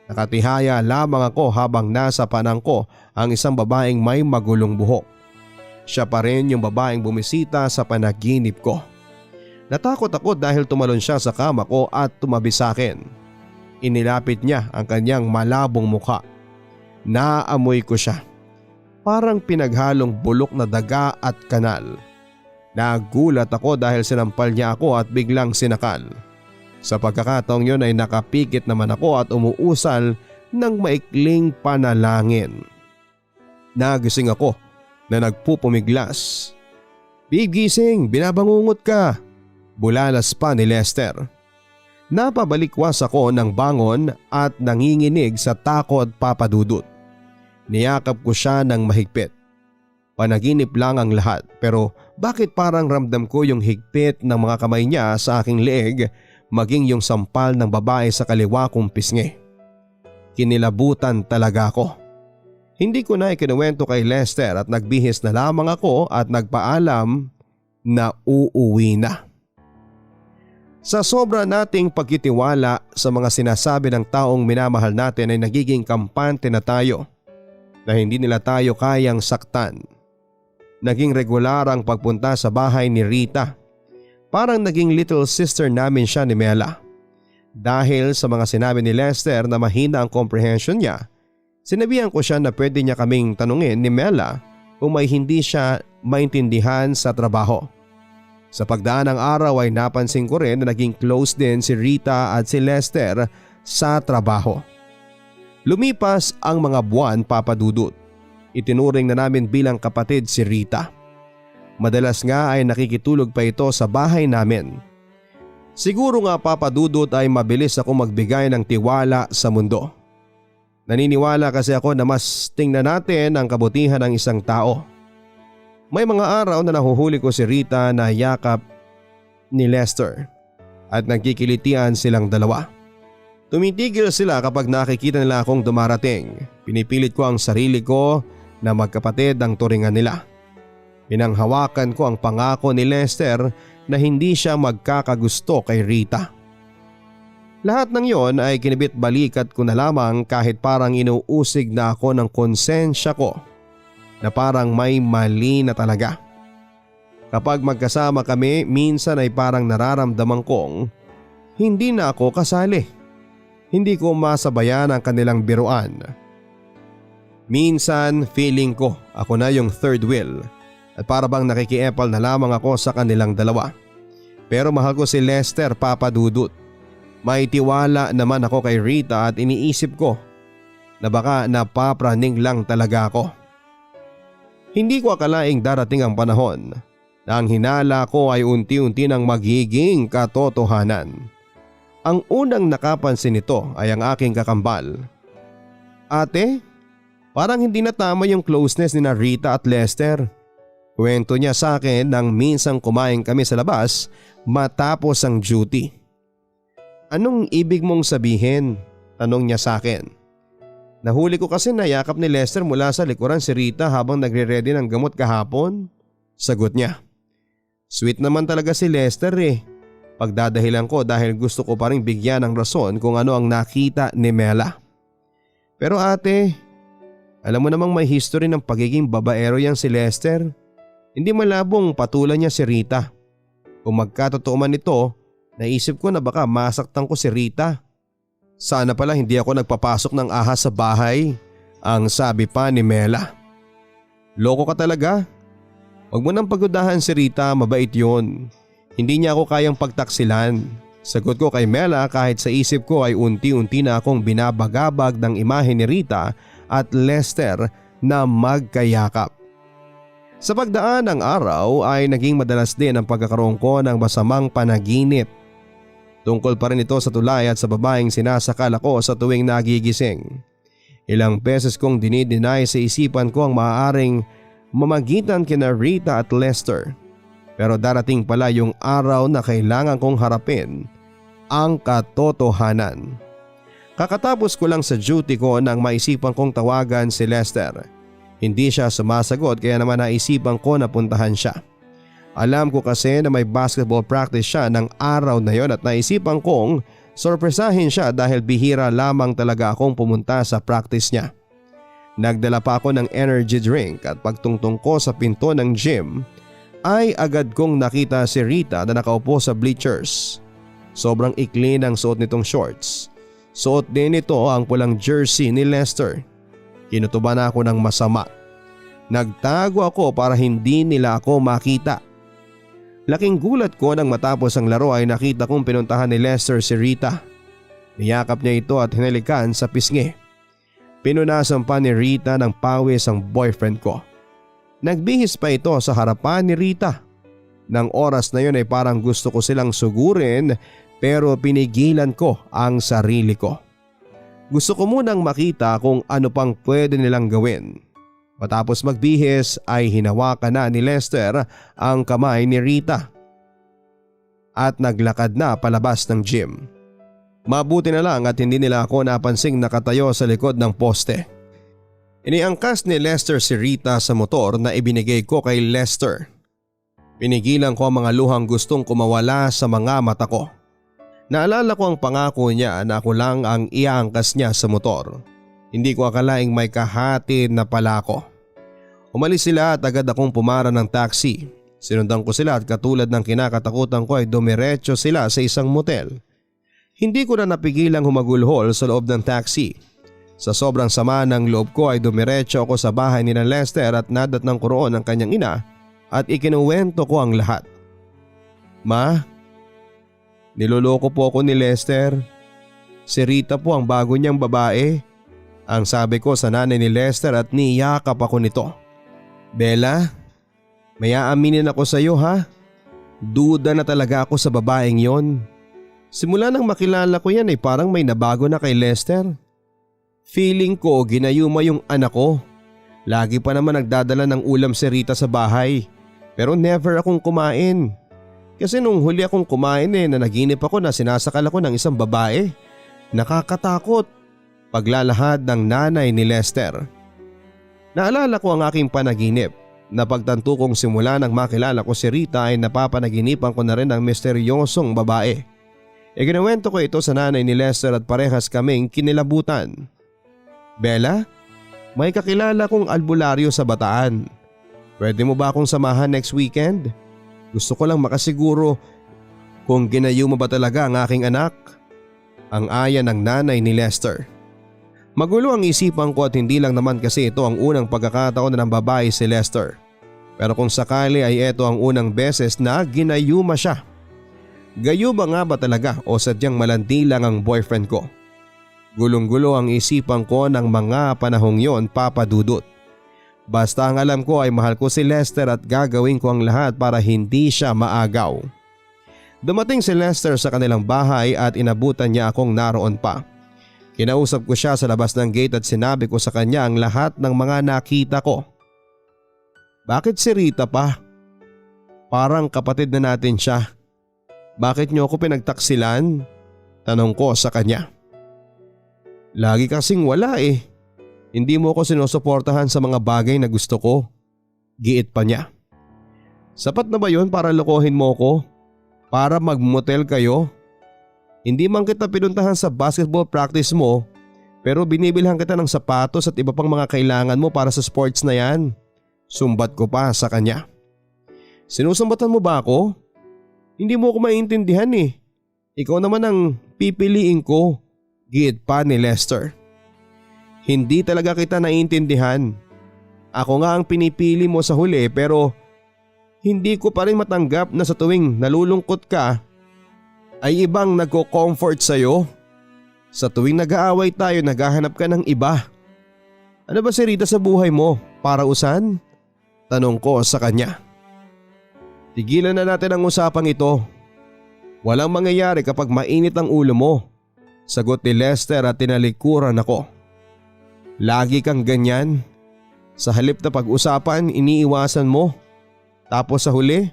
Nakatihaya lamang ako habang nasa panang ko ang isang babaeng may magulong buhok. Siya pa rin yung babaeng bumisita sa panaginip ko. Natakot ako dahil tumalon siya sa kama ko at tumabi sa akin. Inilapit niya ang kanyang malabong mukha. Naamoy ko siya. Parang pinaghalong bulok na daga at kanal. Nagulat ako dahil sinampal niya ako at biglang sinakal. Sa pagkakataong yun ay nakapikit naman ako at umuusal ng maikling panalangin. Nagising ako na nagpupumiglas. Babe, gising, binabangungot ka. Bulalas pa ni Lester. Napabalikwas ako ng bangon at nanginginig sa takot, Papa Dudut. Niyakap ko siya ng mahigpit. Panaginip lang ang lahat, pero bakit parang ramdam ko yung higpit ng mga kamay niya sa aking leeg, maging yung sampal ng babae sa kaliwa kong pisngi. Kinilabutan talaga ako. Hindi ko na ikinuwento kay Lester at nagbihis na lamang ako at nagpaalam na uuwi na. Sa sobra nating pagkitiwala sa mga sinasabi ng taong minamahal natin ay nagiging kampante na tayo na hindi nila tayo kayang saktan. Naging regular ang pagpunta sa bahay ni Rita. Parang naging little sister namin siya ni Mela. Dahil sa mga sinabi ni Lester na mahina ang comprehension niya, sinabihan ko siya na pwede niya kaming tanungin ni Mela kung may hindi siya maintindihan sa trabaho. Sa pagdaan ng araw ay napansin ko rin na naging close din si Rita at si Lester sa trabaho. Lumipas ang mga buwan, Papa Dudut. Itinuring na namin bilang kapatid si Rita. Madalas nga ay nakikitulog pa ito sa bahay namin. Siguro nga, Papa Dudut, ay mabilis ako magbigay ng tiwala sa mundo. Naniniwala kasi ako na mas tingnan natin ang kabutihan ng isang tao. May mga araw na nahuhuli ko si Rita na yakap ni Lester at nagkikilitian silang dalawa. Tumitigil sila kapag nakikita nila akong dumarating. Pinipilit ko ang sarili ko na magkapatid ang turingan nila. Pinanghawakan ko ang pangako ni Lester na hindi siya magkakagusto kay Rita. Lahat ng yon ay kinibit balikat ko na lamang kahit parang inuusig na ako ng konsensya ko na parang may mali na talaga. Kapag magkasama kami, minsan ay parang nararamdaman kong hindi na ako kasali. Hindi ko masabayan ang kanilang biruan. Minsan feeling ko ako na yung third wheel at para bang nakikiepal na lamang ako sa kanilang dalawa. Pero mahal ko si Lester, Papa Dudut. May tiwala naman ako kay Rita at iniisip ko na baka napapraning lang talaga ako. Hindi ko akalaing darating ang panahon na ang hinala ko ay unti-unti nang magiging katotohanan. Ang unang nakapansin nito ay ang aking kakambal. Ate, parang hindi na tama yung closeness ni Rita at Lester. Kwento niya sa akin nang minsang kumain kami sa labas matapos ang duty. Anong ibig mong sabihin? Tanong niya sa akin. Nahuli ko kasi na yakap ni Lester mula sa likuran si Rita habang nagre-ready ng gamot kahapon. Sagot niya. Sweet naman talaga si Lester eh. Pagdadahilan ko dahil gusto ko pa rin bigyan ng rason kung ano ang nakita ni Mela. Pero ate, alam mo namang may history ng pagiging babaero yang si Lester. Hindi malabong patulan niya si Rita. Kung magkatotoo man ito, naisip ko na baka masaktan ko si Rita. Sana pala hindi ako nagpapasok ng ahas sa bahay, ang sabi pa ni Mela. Loko ka talaga. Huwag mo nang pagudahan si Rita, mabait yun. Hindi niya ako kayang pagtaksilan. Sagot ko kay Mela kahit sa isip ko ay unti-unti na akong binabagabag ng imahe ni Rita at Lester na magkayakap. Sa pagdaan ng araw ay naging madalas din ang pagkakaroon ko ng masamang panaginip. Tungkol pa rin ito sa tulay at sa babaeng sinasakal ako sa tuwing nagigising. Ilang beses kong dinideny sa isipan ko ang maaaring mamagitan kina Rita at Lester. Pero darating pala yung araw na kailangan kong harapin ang katotohanan. Kakatapos ko lang sa duty ko nang maisipan kong tawagan si Lester. Hindi siya sumasagot kaya naman naisipan ko na puntahan siya. Alam ko kasi na may basketball practice siya ng araw na yon at naisipan kong sorpresahin siya dahil bihira lamang talaga akong pumunta sa practice niya. Nagdala pa ako ng energy drink at pagtungtong ko sa pinto ng gym ay agad kong nakita si Rita na nakaupo sa bleachers. Sobrang ikli ng suot nitong shorts. Suot din ito ang pulang jersey ni Lester. Kinutuban ako ng masama. Nagtago ako para hindi nila ako makita. Laking gulat ko nang matapos ang laro ay nakita kong pinuntahan ni Lester si Rita. Niyakap niya ito at hinalikan sa pisngi. Pinunasan pa ni Rita ng pawis ang boyfriend ko. Nagbihis pa ito sa harapan ni Rita. Nang oras na yun ay parang gusto ko silang sugurin pero pinigilan ko ang sarili ko. Gusto ko munang makita kung ano pang pwede nilang gawin. Matapos magbihis ay hinawakan na ni Lester ang kamay ni Rita at naglakad na palabas ng gym. Mabuti na lang at hindi nila ako napansing nakatayo sa likod ng poste. Iniangkas ni Lester si Rita sa motor na ibinigay ko kay Lester. Pinigilan ko ang mga luhang gustong kumawala sa mga mata ko. Naalala ko ang pangako niya na ako lang ang iangkas niya sa motor. Hindi ko akalaing may kahatid na pala ako. Umalis sila at agad akong pumara ng taxi. Sinundan ko sila at katulad ng kinakatakutan ko ay dumiretso sila sa isang motel. Hindi ko na napigilang humagulhol sa loob ng taxi. Sa sobrang sama ng loob ko ay dumiretso ako sa bahay ni Lester at nadatnang ko roon ang kanyang ina at ikinuwento ko ang lahat. Ma, niloloko po ako ni Lester. Si Rita po ang bago niyang babae. Ang sabi ko sa nanay ni Lester at niyakap ako nito. Bella, may aaminin ako sa iyo ha. Duda na talaga ako sa babaeng yon. Simula nang makilala ko yan ay parang may nabago na kay Lester. Feeling ko ginayuma yung anak ko. Lagi pa naman nagdadala ng ulam si Rita sa bahay. Pero never akong kumain. Kasi nung huli akong kumain na naginip ako na sinasakal ako ng isang babae. Nakakatakot. Paglalahad ng nanay ni Lester. Naalala ko ang aking panaginip. Napagtanto kong simula nang makilala ko si Rita ay napapanaginipan ko na rin ang misteryosong babae. Ikinuwento ko ito sa nanay ni Lester at parehas kaming kinilabutan. Bella, may kakilala kong albularyo sa Bataan. Pwede mo ba akong samahan next weekend? Gusto ko lang makasiguro kung ginayuma ba talaga ang aking anak. Ang aya ng nanay ni Lester. Magulo ang isipan ko at hindi lang naman kasi ito ang unang pagkakataon na ng babae si Lester. Pero kung sakali ay ito ang unang beses na ginayuma siya. Gayuma nga ba talaga o sadyang malandi lang ang boyfriend ko? Gulong-gulo ang isipan ko ng mga panahong yon, Papa Dudut. Basta ang alam ko ay mahal ko si Lester at gagawin ko ang lahat para hindi siya maagaw. Dumating si Lester sa kanilang bahay at inabutan niya akong naroon pa. Kinausap ko siya sa labas ng gate at sinabi ko sa kanya ang lahat ng mga nakita ko. Bakit si Rita pa? Parang kapatid na natin siya. Bakit niyo ako pinagtaksilan? Tanong ko sa kanya. Lagi kasing wala eh. Hindi mo ako sinusuportahan sa mga bagay na gusto ko. Giit pa niya. Sapat na ba yun para lokohin mo ko? Para magmotel kayo? Hindi man kita pinuntahan sa basketball practice mo, pero binibilhan kita ng sapatos at iba pang mga kailangan mo para sa sports na yan. Sumbat ko pa sa kanya. Sinusumbatan mo ba ako? Hindi mo ako maintindihan eh. Ikaw naman ang pipiliin ko. Giit pa ni Lester. Hindi talaga kita naiintindihan. Ako nga ang pinipili mo sa huli pero hindi ko pa rin matanggap na sa tuwing nalulungkot ka ay ibang nagko-comfort sa'yo. Sa tuwing nag-aaway tayo naghahanap ka ng iba. Ano ba si Rita sa buhay mo? Para usan? Tanong ko sa kanya. Tigilan na natin ang usapang ito. Walang mangyayari kapag mainit ang ulo mo. Sagot ni Lester at tinalikuran ako. Lagi kang ganyan. Sa halip na pag-usapan, iniiwasan mo. Tapos sa huli,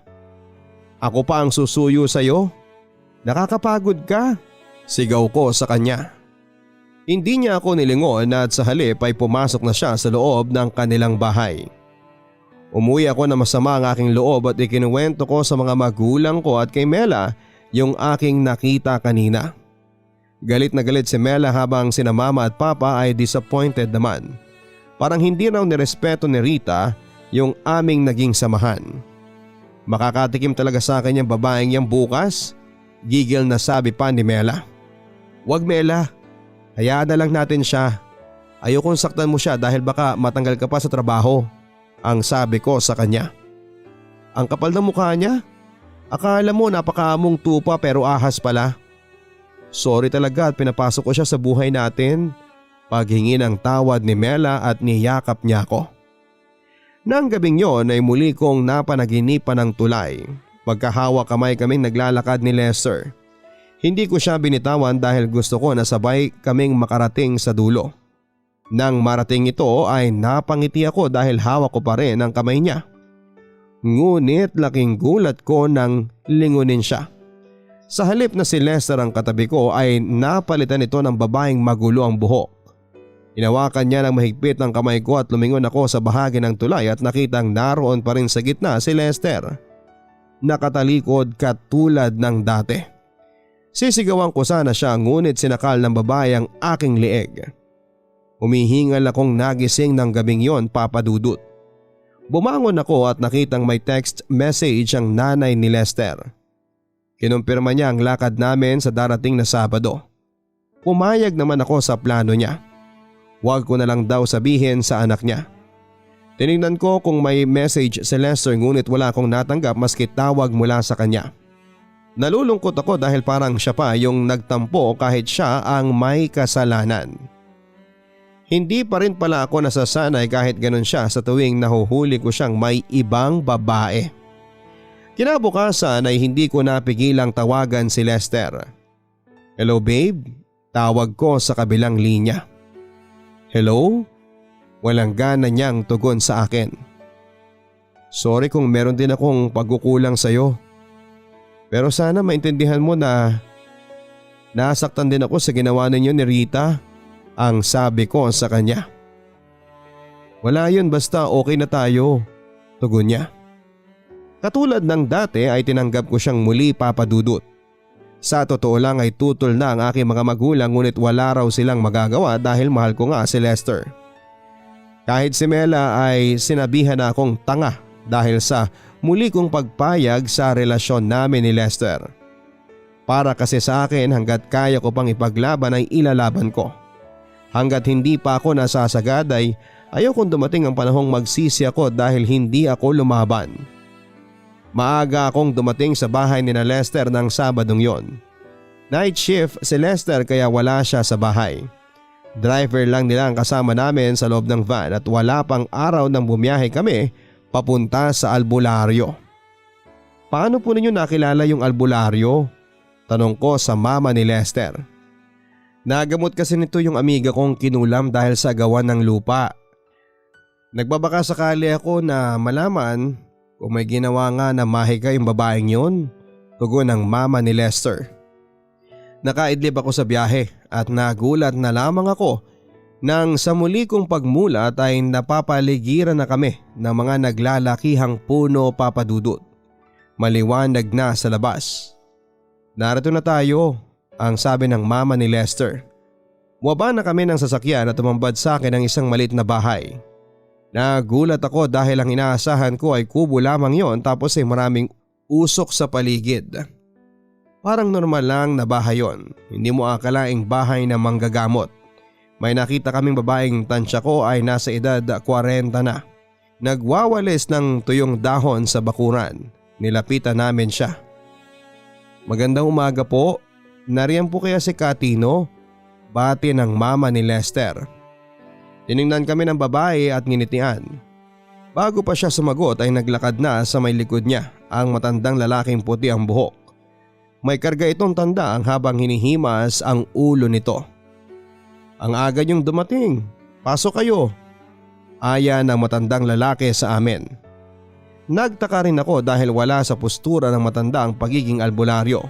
ako pa ang susuyo sa'yo. Nakakapagod ka. Sigaw ko sa kanya. Hindi niya ako nilingon at sa halip ay pumasok na siya sa loob ng kanilang bahay. Umuwi ako na masama ang aking loob at ikinuwento ko sa mga magulang ko at kay Mela yung aking nakita kanina. Galit na galit si Mela habang sina mama at papa ay disappointed naman. Parang hindi raw nirespeto ni Rita yung aming naging samahan. Makakatikim talaga sa akin yung babaeng yang bukas? Gigil na sabi pa ni Mela. Wag Mela, hayaan na lang natin siya. Ayokong saktan mo siya dahil baka matanggal ka pa sa trabaho. Ang sabi ko sa kanya. Ang kapal ng mukha niya? Akala mo napakaamong tupa pero ahas pala. Sorry talaga at pinapasok ko siya sa buhay natin. Paghingi ng tawad ni Mela at niyakap niya ako. Nang gabing yon ay muli kong napanaginipan ng tulay. Magkahawa kamay kaming naglalakad ni Lester. Hindi ko siya binitawan dahil gusto ko na sabay kaming makarating sa dulo. Nang marating ito ay napangiti ako dahil hawak ko pa rin ang kamay niya. Ngunit laking gulat ko nang lingunin siya. Sa halip na si Lester ang katabi ko ay napalitan ito ng babaeng magulo ang buhok. Inawakan niya ng mahigpit ang kamay ko at lumingon ako sa bahagi ng tulay at nakitang naroon pa rin sa gitna si Lester. Nakatalikod katulad ng dati. Sisigawan ko sana siya ngunit sinakal ng babae ang aking lieg. Humihingal akong nagising ng gabing yon, Papa Dudut. Bumangon ako at nakitang may text message ang nanay ni Lester. Kinumpirma niya ang lakad namin sa darating na Sabado. Pumayag naman ako sa plano niya. Huwag ko na lang daw sabihin sa anak niya. Tinignan ko kung may message si Lester ngunit wala akong natanggap maski tawag mula sa kanya. Nalulungkot ako dahil parang siya pa yung nagtampo kahit siya ang may kasalanan. Hindi pa rin pala ako nasasanay kahit ganun siya sa tuwing nahuhuli ko siyang may ibang babae. Kinabukasan ay hindi ko napigilang tawagan si Lester. "Hello babe," tawag ko sa kabilang linya. "Hello?" Walang gana niyang tugon sa akin. "Sorry kung meron din akong pagkukulang sa'yo. Pero sana maintindihan mo na nasaktan din ako sa ginawa ninyo ni Rita," ang sabi ko sa kanya. "Wala yun, basta okay na tayo," tugon niya. Katulad ng dati ay tinanggap ko siyang muli, Papa Dudut. Sa totoo lang ay tutol na ang aking mga magulang ngunit wala raw silang magagawa dahil mahal ko nga si Lester. Kahit si Mela ay sinabihan na akong tanga dahil sa muli kong pagpayag sa relasyon namin ni Lester. Para kasi sa akin hanggat kaya ko pang ipaglaban ay ilalaban ko. Hanggat hindi pa ako nasasagad ay ayokong dumating ang panahong magsisi ako dahil hindi ako lumaban. Maaga akong dumating sa bahay ni na Lester ng Sabadong yon. Night shift si Lester kaya wala siya sa bahay. Driver lang nila ang kasama namin sa loob ng van at wala pang araw nang bumiyahe kami papunta sa albularyo. "Paano po ninyo nakilala yung albularyo?" tanong ko sa mama ni Lester. "Nagamot kasi nito yung amiga kong kinulam dahil sa gawan ng lupa. Nagbabaka sakali ako na malaman kung may ginawa nga na mahika yung babaeng yun," tugon ng mama ni Lester. Nakaidlip ako sa biyahe at nagulat na lamang ako nang sa muli kong pagmulat ay napapaligiran na kami ng mga naglalakihang puno, Papa Dudut. Maliwanag na sa labas. "Narito na tayo," ang sabi ng mama ni Lester. Bumaba na kami ng sasakyan at tumambad sa akin ang isang maliit na bahay. Nagulat ako dahil ang inaasahan ko ay kubo lamang yon tapos ay maraming usok sa paligid. Parang normal lang na bahay yon, hindi mo akalaing bahay na manggagamot. May nakita kaming babaeng tansya ko ay nasa edad 40 na. Nagwawalis ng tuyong dahon sa bakuran. Nilapitan namin siya. "Magandang umaga po, nariyan po kaya si Katino?" bati ng mama ni Lester. Tiningnan kami ng babae at nginitian. Bago pa siya sumagot ay naglakad na sa may likod niya ang matandang lalaking puti ang buhok. May karga itong tanda habang hinihimas ang ulo nito. "Ang aga niyong dumating, pasok kayo," aya ng matandang lalaki sa amin. Nagtaka rin ako dahil wala sa postura ng matanda ang pagiging albularyo.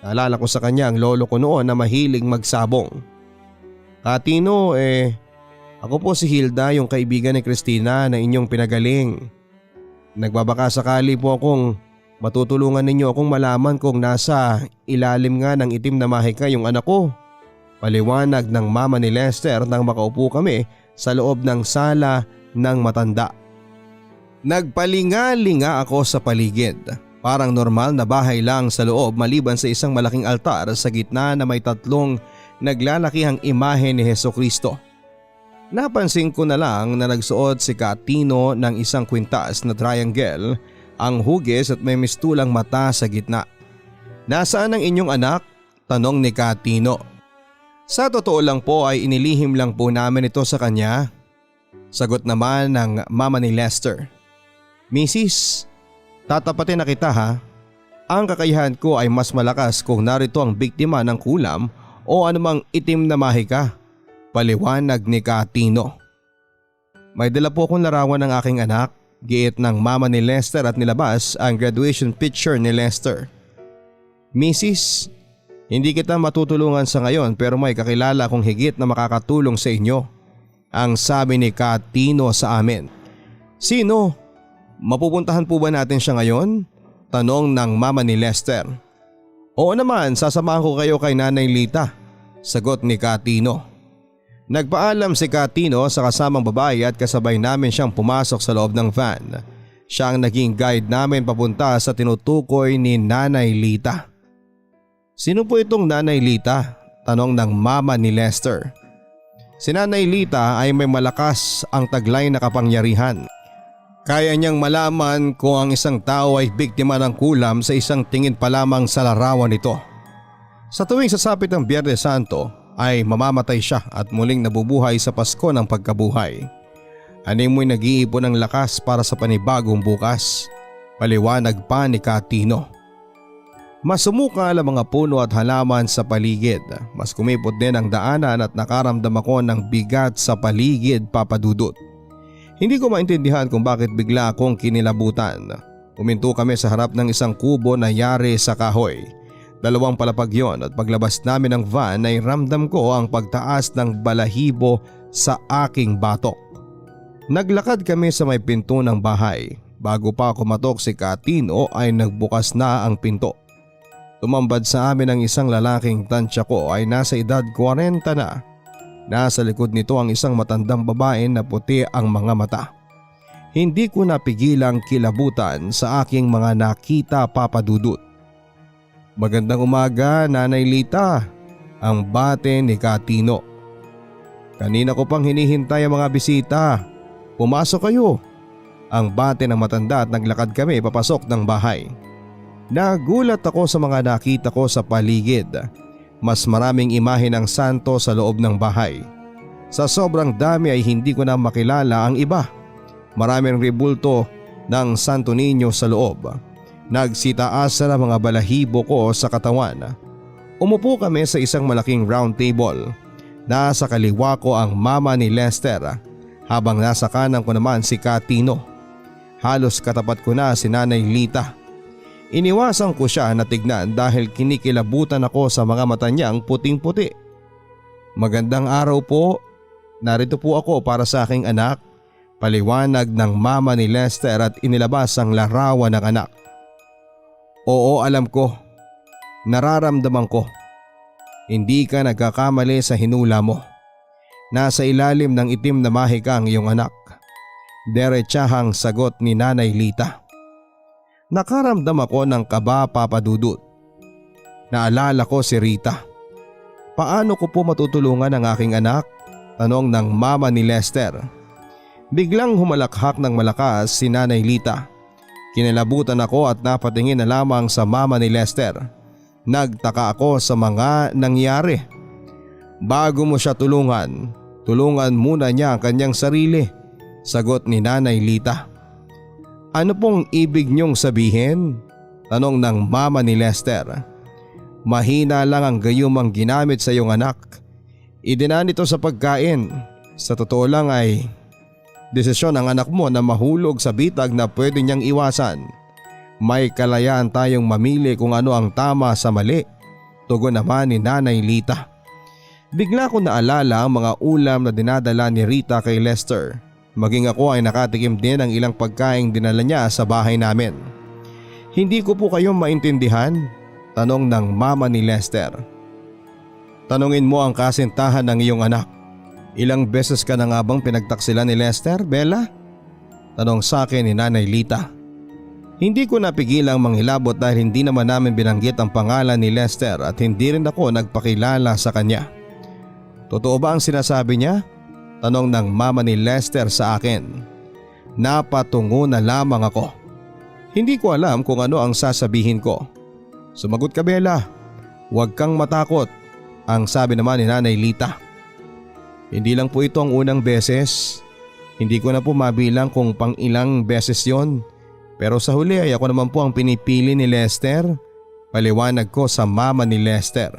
Naalala ko sa kanya ang lolo ko noon na mahilig magsabong. "Katino, ako po si Hilda, yung kaibigan ni Christina na inyong pinagaling. Nagbabaka sakali po akong matutulungan ninyo akong malaman kung nasa ilalim nga ng itim na mahika yung anak ko." Paliwanag ng mama ni Lester nang makaupo kami sa loob ng sala ng matanda. Nagpalinga-linga ako sa paligid. Parang normal na bahay lang sa loob maliban sa isang malaking altar sa gitna na may 3 naglalakihang imahe ni Hesukristo. Napansin ko na lang na nagsuot si Katino ng isang kwintas na triangle, ang hugis at may mistulang mata sa gitna. "Nasaan ang inyong anak?" tanong ni Katino. "Sa totoo lang po ay inilihim lang po namin ito sa kanya," sagot naman ng mama ni Lester. "Mrs., tatapatin na kita ha. Ang kakayahan ko ay mas malakas kung narito ang biktima ng kulam o anumang itim na mahika, paliwanag ni Katino. May dala po akong larawan ng aking anak, giit ng mama ni Lester at nilabas ang graduation picture ni Lester. Mrs., hindi kita matutulungan sa ngayon pero may kakilala akong higit na makakatulong sa inyo, ang sabi ni Katino sa amin. Sino? Mapupuntahan po ba natin siya ngayon? Tanong ng mama ni Lester. Oo naman, sasamahan ko kayo kay Nanay Lita, sagot ni Katino. Nagpaalam si Katino sa kasamang babae at kasabay namin siyang pumasok sa loob ng van. Siya ang naging guide namin papunta sa tinutukoy ni Nanay Lita. Sino po itong Nanay Lita? Tanong ng mama ni Lester. Si Nanay Lita ay may malakas ang taglay na kapangyarihan. Kaya niyang malaman kung ang isang tao ay biktima ng kulam sa isang tingin pa lamang sa larawan nito. Sa tuwing sasapit ang Biyernes Santo ay mamamatay siya at muling nabubuhay sa Pasko ng pagkabuhay. Animoy nag-iipon ng lakas para sa panibagong bukas, paliwanag pa ni Katino. Masumukal ang mga puno at halaman sa paligid. Mas kumipot din ang daanan at nakaramdam ako ng bigat sa paligid, Papa Dudut. Hindi ko maintindihan kung bakit bigla akong kinilabutan. Huminto kami sa harap ng isang kubo na yari sa kahoy. 2 palapag yon at paglabas namin ng van ay ramdam ko ang pagtaas ng balahibo sa aking batok. Naglakad kami sa may pinto ng bahay. Bago pa kumatok si Katino ay nagbukas na ang pinto. Tumambad sa amin ang isang lalaking tansya ko ay nasa edad 40 na. Nasa likod nito ang isang matandang babae na puti ang mga mata. Hindi ko napigilang kilabutan sa aking mga nakita, Papa Dudut. Magandang umaga, Nanay Lita, ang bate ni Katino. Kanina ko pang hinihintay ang mga bisita. Pumasok kayo. Ang bate ng matanda at naglakad kami papasok ng bahay. Nagulat ako sa mga nakita ko sa paligid. Mas maraming imahe ng santo sa loob ng bahay. Sa sobrang dami ay hindi ko na makilala ang iba. Maraming rebulto ng Santo Niño sa loob. Nagsitaasa ang mga balahibo ko sa katawan. Umupo kami sa isang malaking round table. Nasa kaliwa ko ang mama ni Lester habang nasa kanan ko naman si Katino. Halos katapat ko na si Nanay Lita. Iniwasan ko siya na tignan dahil kinikilabutan ako sa mga mata niyang puting-puti. Magandang araw po. Narito po ako para sa aking anak, paliwanag ng mama ni Lester at inilabas ang larawan ng anak. Oo, alam ko. Nararamdaman ko. Hindi ka nagkakamali sa hinula mo. Nasa ilalim ng itim na mahika ang iyong anak. Derechahang sagot ni Nanay Lita. Nakaramdam ako ng kaba, Papa Dudut. Naalala ko si Rita. Paano ko po matutulungan ang aking anak? Tanong ng mama ni Lester. Biglang humalakhak ng malakas si Nanay Lita. Kinilabutan ako at napatingin na lamang sa mama ni Lester. Nagtaka ako sa mga nangyari. Bago mo siya tulungan, tulungan muna niya ang kanyang sarili, sagot ni Nanay Lita. Ano pong ibig niyong sabihin? Tanong ng mama ni Lester. Mahina lang ang gayumang ginamit sa iyong anak. Idinaan ito sa pagkain. Sa totoo lang ay desisyon ng anak mo na mahulog sa bitag na pwede niyang iwasan. May kalayaan tayong mamili kung ano ang tama sa mali. Tugon naman ni Nanay Lita. Bigla ko naalala ang mga ulam na dinadala ni Rita kay Lester. Maging ako ay nakatikim din ng ilang pagkaing dinala niya sa bahay namin. Hindi ko po kayo maintindihan? Tanong ng mama ni Lester. Tanungin mo ang kasintahan ng iyong anak. Ilang beses ka na nga bang pinagtaksilan ni Lester, Bella? Tanong sa akin ni Nanay Lita. Hindi ko napigilang manghilabot dahil hindi naman namin binanggit ang pangalan ni Lester at hindi rin ako nagpakilala sa kanya. Totoo ba ang sinasabi niya? Tanong ng mama ni Lester sa akin. Napatungo na lamang ako. Hindi ko alam kung ano ang sasabihin ko. Sumagot ka, Bella. Huwag kang matakot, ang sabi naman ni Nanay Lita. Hindi lang po ito ang unang beses. Hindi ko na po mabilang kung pang ilang beses yon. Pero sa huli ay ako naman po ang pinipili ni Lester. Paliwanag ko sa mama ni Lester.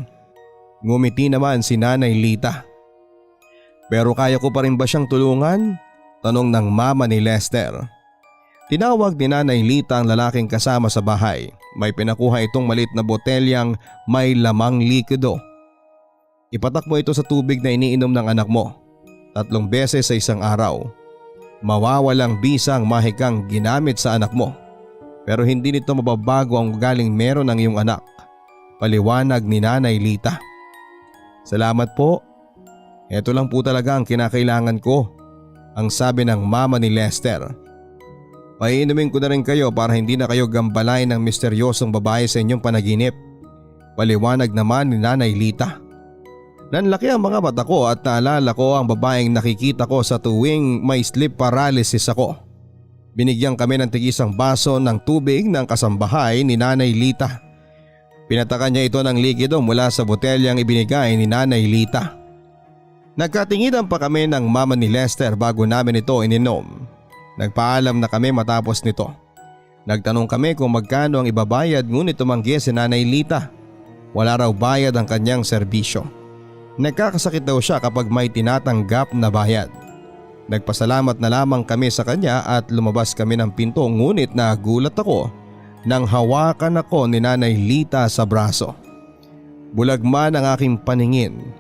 Ngumiti naman si Nanay Lita. Pero kaya ko pa rin ba siyang tulungan? Tanong ng mama ni Lester. Tinawag ni Nanay Lita ang lalaking kasama sa bahay. May pinakuha itong maliit na botelyang may lamang likido. Ipatak mo ito sa tubig na iniinom ng anak mo 3 beses sa isang araw. Mawawalang bisa ang mahikang ginamit sa anak mo. Pero hindi nito mababago ang ugaling meron ng iyong anak. Paliwanag ni Nanay Lita. Salamat po. Ito lang po talaga ang kinakailangan ko, ang sabi ng mama ni Lester. Paiinumin ko na rin kayo para hindi na kayo gambalain ng misteryosong babae sa inyong panaginip. Paliwanag naman ni Nanay Lita. Nanlaki ang mga mata ko at naalala ko ang babaeng nakikita ko sa tuwing may sleep paralysis ako. Binigyan kami ng tig-isang baso ng tubig ng kasambahay ni Nanay Lita. Pinatakan niya ito ng likido mula sa botelyang ibinigay ni Nanay Lita. Nagkatinginan pa kami ng mama ni Lester bago namin ito ininom. Nagpaalam na kami matapos nito. Nagtanong kami kung magkano ang ibabayad ngunit tumanggi si Nanay Lita. Wala raw bayad ang kanyang serbisyo. Nagkakasakit daw siya kapag may tinatanggap na bayad. Nagpasalamat na lamang kami sa kanya at lumabas kami ng pinto ngunit nagulat ako nang hawakan ako ni Nanay Lita sa braso. Bulag man ang aking paningin,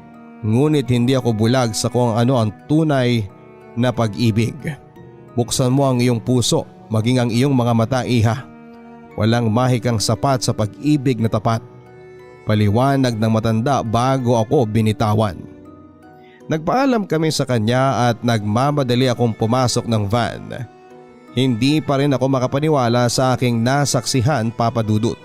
ngunit hindi ako bulag sa kung ano ang tunay na pag-ibig. Buksan mo ang iyong puso, maging ang iyong mga mata, iha. Walang mahikang sapat sa pag-ibig na tapat. Paliwanag ng matanda bago ako binitawan. Nagpaalam kami sa kanya at nagmamadali akong pumasok ng van. Hindi pa rin ako makapaniwala sa aking nasaksihan, Papa Dudut.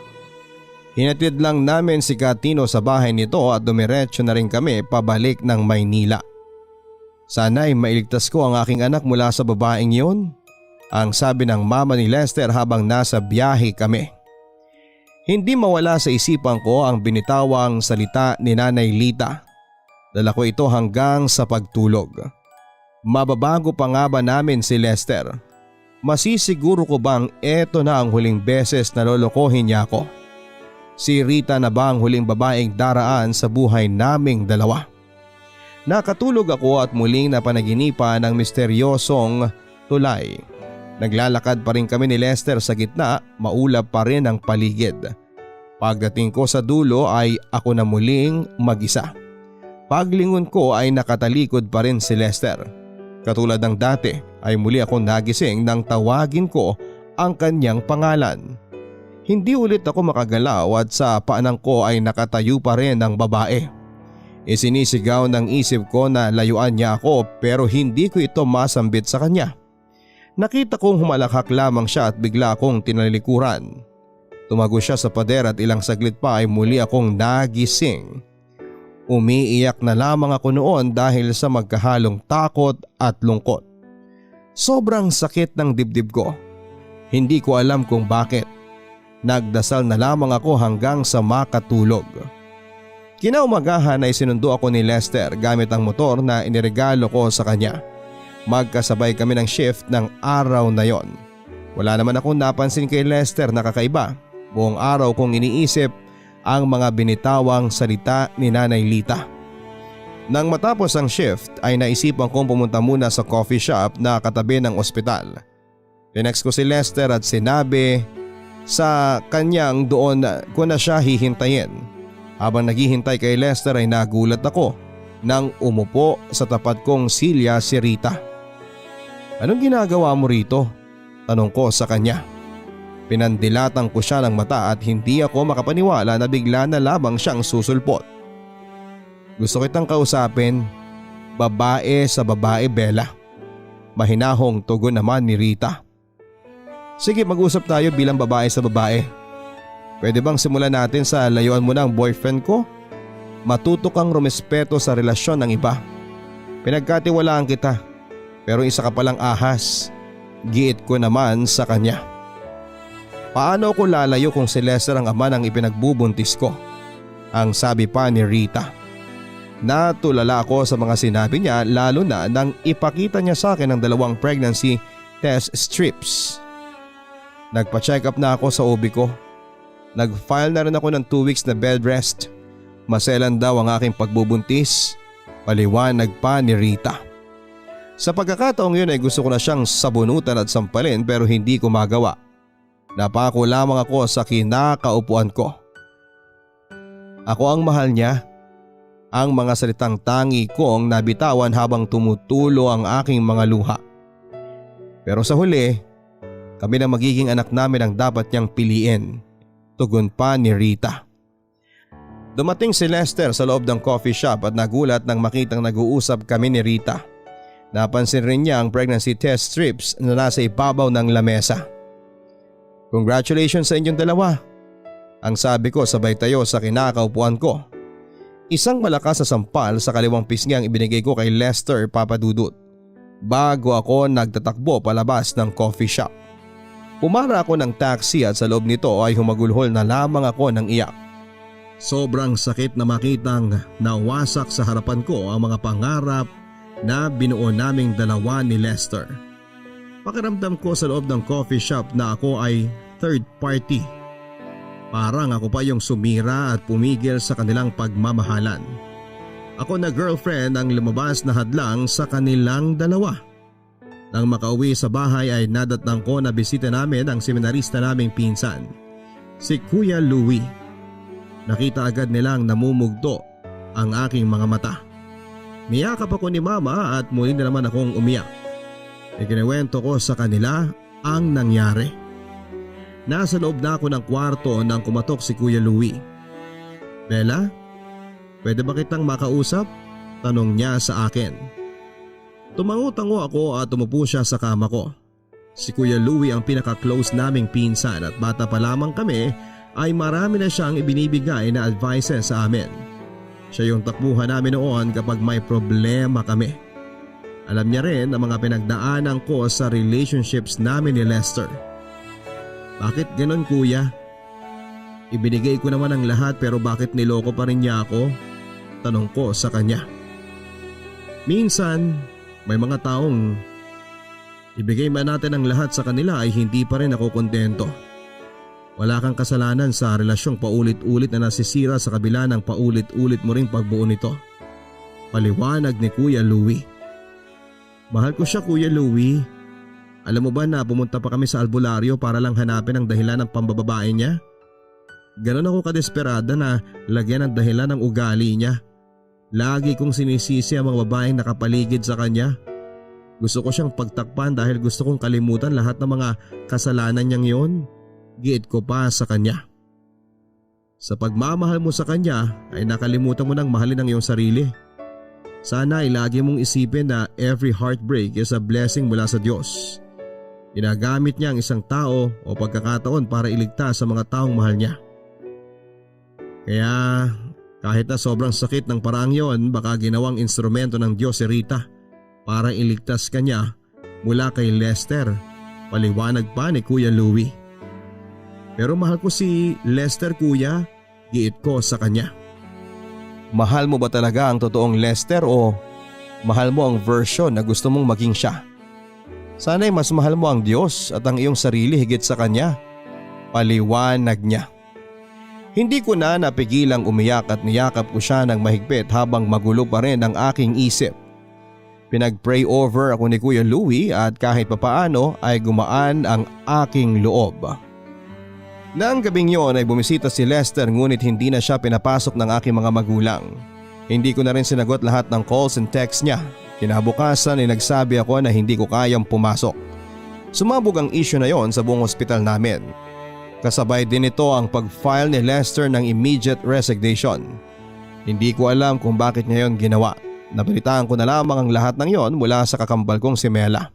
Hinatid lang namin si Katino sa bahay nito at dumiretso na rin kami pabalik ng Maynila. Sana'y mailigtas ko ang aking anak mula sa babaeng yun, ang sabi ng mama ni Lester habang nasa biyahe kami. Hindi mawala sa isipan ko ang binitawang salita ni Nanay Lita. Dala ko ito hanggang sa pagtulog. Mababago pa nga ba namin si Lester? Masisiguro ko bang eto na ang huling beses na lolokohin niya ako? Si Rita na ba ang huling babaeng daraan sa buhay naming dalawa? Nakatulog ako at muling napanaginipan ng misteryosong tulay. Naglalakad pa rin kami ni Lester sa gitna, maulap pa rin ang paligid. Pagdating ko sa dulo ay ako na muling mag-isa. Paglingon ko ay nakatalikod pa rin si Lester. Katulad ng dati ay muli akong nagising nang tawagin ko ang kanyang pangalan. Hindi ulit ako makagalaw at sa paanan ko ay nakatayo pa rin ang babae. Isinisigaw ng isip ko na layuan niya ako pero hindi ko ito masambit sa kanya. Nakita kong humalakhak lamang siya at bigla akong tinalikuran. Tumago siya sa pader at ilang saglit pa ay muli akong nagising. Umiiyak na lamang ako noon dahil sa magkahalong takot at lungkot. Sobrang sakit ng dibdib ko. Hindi ko alam kung bakit. Nagdasal na lamang ako hanggang sa makatulog. Kinaumagahan ay sinundo ako ni Lester gamit ang motor na iniregalo ko sa kanya. Magkasabay kami ng shift ng araw na yon. Wala naman akong napansin kay Lester na kakaiba. Buong araw kong iniisip ang mga binitawang salita ni Nanay Lita. Nang matapos ang shift ay naisipan kong pumunta muna sa coffee shop na katabi ng ospital. Tinext ko si Lester at sinabi sa kanyang doon ko na siya hihintayin. Habang naghihintay kay Lester ay nagulat ako nang umupo sa tapat kong silya si Rita. "Anong ginagawa mo rito?" tanong ko sa kanya. Pinandilatan ko siya ng mata at hindi ako makapaniwala na bigla na lamang siyang susulpot. "Gusto kitang kausapin, babae sa babae, Bella." Mahinahong tugon naman ni Rita. "Sige, mag-usap tayo bilang babae sa babae. Pwede bang simulan natin sa layuan mo ng boyfriend ko? Matuto kang rumespeto sa relasyon ng iba. Pinagkatiwalaan kita, pero isa ka palang ahas." Giit ko naman sa kanya. "Paano ako lalayo kung si Lester ang ama ng ipinagbubuntis ko?" ang sabi pa ni Rita. Natulala ako sa mga sinabi niya lalo na nang ipakita niya sa akin ang 2 pregnancy test strips. Nagpa-check up na ako sa OB ko. Nag-file na rin ako ng 2 weeks na bed rest. Maselan daw ang aking pagbubuntis. Paliwanag pa ni Rita. Sa pagkakataong yun ay gusto ko na siyang sabunutan at sampalin pero hindi ko magawa. Napako lamang ako sa kinakaupuan ko. Ako ang mahal niya. Ang mga salitang tangi kong nabitawan habang tumutulo ang aking mga luha. Pero sa huli, kami na magiging anak namin ang dapat niyang piliin. Tugon pa ni Rita. Dumating si Lester sa loob ng coffee shop at nagulat nang makitang nag-uusap kami ni Rita. Napansin rin niya ang pregnancy test strips na nasa ibabaw ng lamesa. Congratulations sa inyong dalawa. Ang sabi ko sabay tayo sa kinakaupuan ko. Isang malakas na sampal sa kaliwang pisngi ang ibinigay ko kay Lester Papadudut bago ako nagtatakbo palabas ng coffee shop. Pumara ako ng taxi at sa loob nito ay humagulhol na lamang ako ng iyak. Sobrang sakit na makitang nawasak sa harapan ko ang mga pangarap na binuo naming dalawa ni Lester. Pakiramdam ko sa loob ng coffee shop na ako ay third party. Parang ako pa yung sumira at pumigil sa kanilang pagmamahalan. Ako na girlfriend ang lumabas na hadlang sa kanilang dalawa. Nang makauwi sa bahay ay nadatnang ko na bisita namin ang seminarista naming pinsan, si Kuya Louie. Nakita agad nilang namumugto ang aking mga mata. Niyakap ako ni Mama at muli na naman akong umiyak. Ikinuwento ko sa kanila ang nangyari. Nasa loob na ako ng kwarto nang kumatok si Kuya Louie. Bella, pwede ba kitang makausap? Tanong niya sa akin. Tumango-tango ako at tumupo siya sa kama ko. Si Kuya Louie ang pinaka-close naming pinsan at bata pa lamang kami ay marami na siyang ibinibigay na advices sa amin. Siya yung takbuhan namin noon kapag may problema kami. Alam niya rin ang mga pinagdaanan ko sa relationships namin ni Lester. Bakit ganon kuya? Ibinigay ko naman ang lahat pero bakit niloko pa rin niya ako? Tanong ko sa kanya. Minsan, may mga taong ibigay man natin ang lahat sa kanila ay hindi pa rin ako kontento. Wala kang kasalanan sa relasyong paulit-ulit na nasisira sa kabila ng paulit-ulit mo ring pagbuo nito. Paliwanag ni Kuya Louie. Mahal ko siya Kuya Louie. Alam mo ba na pumunta pa kami sa albularyo para lang hanapin ang dahilan ng pambababae niya? Ganon ako kadesperada na lagyan ng dahilan ng ugali niya. Lagi kong sinisisi ang mga babaeng nakapaligid sa kanya. Gusto ko siyang pagtakpan dahil gusto kong kalimutan lahat ng mga kasalanan niyang yon. Giit ko pa sa kanya. Sa pagmamahal mo sa kanya ay nakalimutan mo nang mahalin ang iyong sarili. Sana ay lagi mong isipin na every heartbreak is a blessing mula sa Diyos. Ginagamit niya ang isang tao o pagkakataon para iligtas sa mga taong mahal niya. Kaya kahit na sobrang sakit ng paraang yon, baka ginawang instrumento ng Diyos si Rita para iligtas ka niya mula kay Lester. Paliwanag pa ni Kuya Louie. Pero mahal ko si Lester kuya, giit ko sa kanya. Mahal mo ba talaga ang totoong Lester o mahal mo ang version na gusto mong maging siya? Sana'y mas mahal mo ang Diyos at ang iyong sarili higit sa kanya. Paliwanag niya. Hindi ko na napigilang umiyak at niyakap ko siya ng mahigpit habang magulo pa rin ang aking isip. Pinag-pray over ako ni Kuya Louie at kahit papaano ay gumaan ang aking loob. Nang gabing yon ay bumisita si Lester ngunit hindi na siya pinapasok ng aking mga magulang. Hindi ko na rin sinagot lahat ng calls and texts niya. Kinabukasan ay nagsabi ako na hindi ko kayang pumasok. Sumabog ang issue na yon sa buong ospital namin. Kasabay din ito ang pag-file ni Lester ng immediate resignation. Hindi ko alam kung bakit niya yon ginawa. Nabalitaan ko na lamang ang lahat ng yon mula sa kakambal kong si Mela.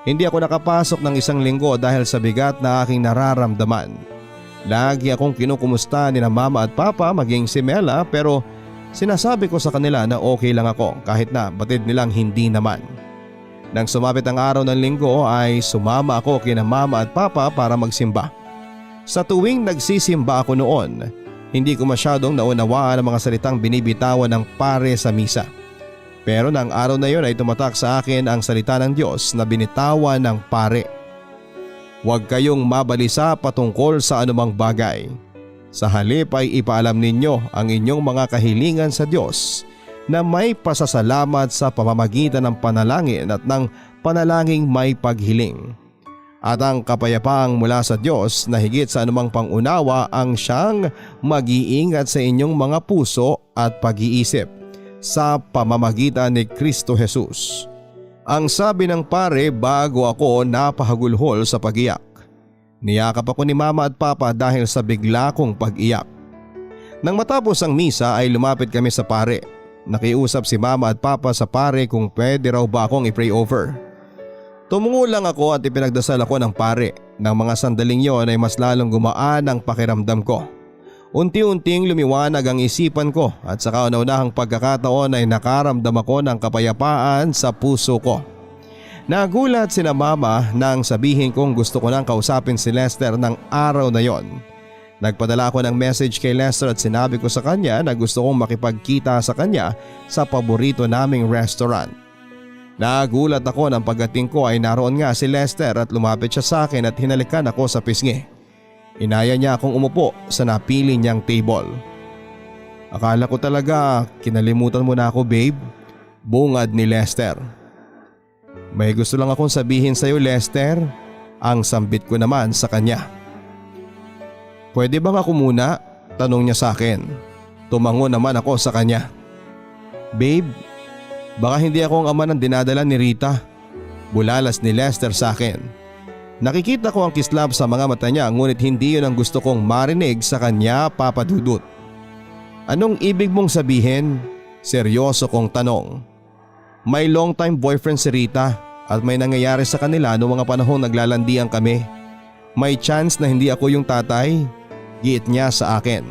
Hindi ako nakapasok ng 1 linggo dahil sa bigat na aking nararamdaman. Lagi akong kinukumusta ni na Mama at Papa maging si Mela pero sinasabi ko sa kanila na okay lang ako kahit na batid nilang hindi naman. Nang sumapit ang araw ng linggo ay sumama ako kina Mama at Papa para magsimba. Sa tuwing nagsisimba ako noon, hindi ko masyadong naunawaan ang mga salitang binibitawan ng pare sa misa. Pero nang araw na yon ay tumatak sa akin ang salita ng Diyos na binitawan ng pare. Huwag kayong mabalisa patungkol sa anumang bagay. Sa halip ay ipaalam ninyo ang inyong mga kahilingan sa Diyos na may pasasalamat sa pamamagitan ng panalangin at ng panalangin may paghiling. At ang kapayapaang mula sa Diyos na higit sa anumang pangunawa ang siyang mag-iingat sa inyong mga puso at pag-iisip sa pamamagitan ni Kristo Jesus. Ang sabi ng pare bago ako napahagulhol sa pag-iyak. Niyakap ako ni Mama at Papa dahil sa bigla kong pag-iyak. Nang matapos ang misa ay lumapit kami sa pare. Nakiusap si Mama at Papa sa pare kung pwede raw ba akong i-pray over. Tumungo lang ako at ipinagdasal ako ng pare. Nang mga sandaling yon ay mas lalong gumaan ang pakiramdam ko. Unti-unting lumiwanag ang isipan ko at sa kauna-unahang pagkakataon ay nakaramdam ako ng kapayapaan sa puso ko. Nagulat sina Mama nang sabihin kong gusto ko nang kausapin si Lester ng araw na yon. Nagpadala ako ng message kay Lester at sinabi ko sa kanya na gusto kong makipagkita sa kanya sa paborito naming restaurant. Nagulat ako nang pagdating ko ay naroon nga si Lester at lumapit siya sa akin at hinalikan ako sa pisngi. Inaya niya akong umupo sa napili niyang table. Akala ko talaga kinalimutan mo na ako, babe, bungad ni Lester. May gusto lang akong sabihin sa iyo, Lester, ang sambit ko naman sa kanya. Pwede bang ako muna? Tanong niya sa akin. Tumango naman ako sa kanya. Babe, baka hindi ako ang ama ng dinadala ni Rita. Bulalas ni Lester sa akin. Nakikita ko ang kislap sa mga mata niya ngunit hindi yun ang gusto kong marinig sa kanya, Papa Dudut. Anong ibig mong sabihin? Seryoso kong tanong. May long time boyfriend si Rita at may nangyayari sa kanila noong mga panahong naglalandian kami. May chance na hindi ako yung tatay, giit niya sa akin.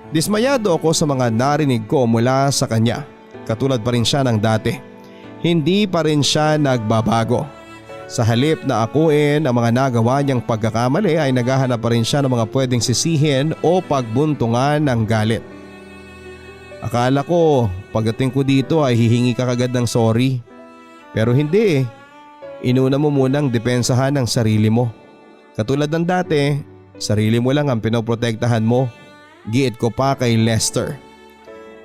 Dismayado ako sa mga narinig ko mula sa kanya. Katulad pa rin siya ng dati. Hindi pa rin siya nagbabago. Sa halip na akuin ang mga nagawa niyang pagkakamali ay naghahanap pa rin siya ng mga pwedeng sisihin o pagbuntungan ng galit. Akala ko pagdating ko dito ay hihingi ka kagad ng sorry. Pero hindi eh. Inuna mo munang depensahan ang sarili mo. Katulad ng dati, sarili mo lang ang pinoprotektahan mo. Giit ko pa kay Lester.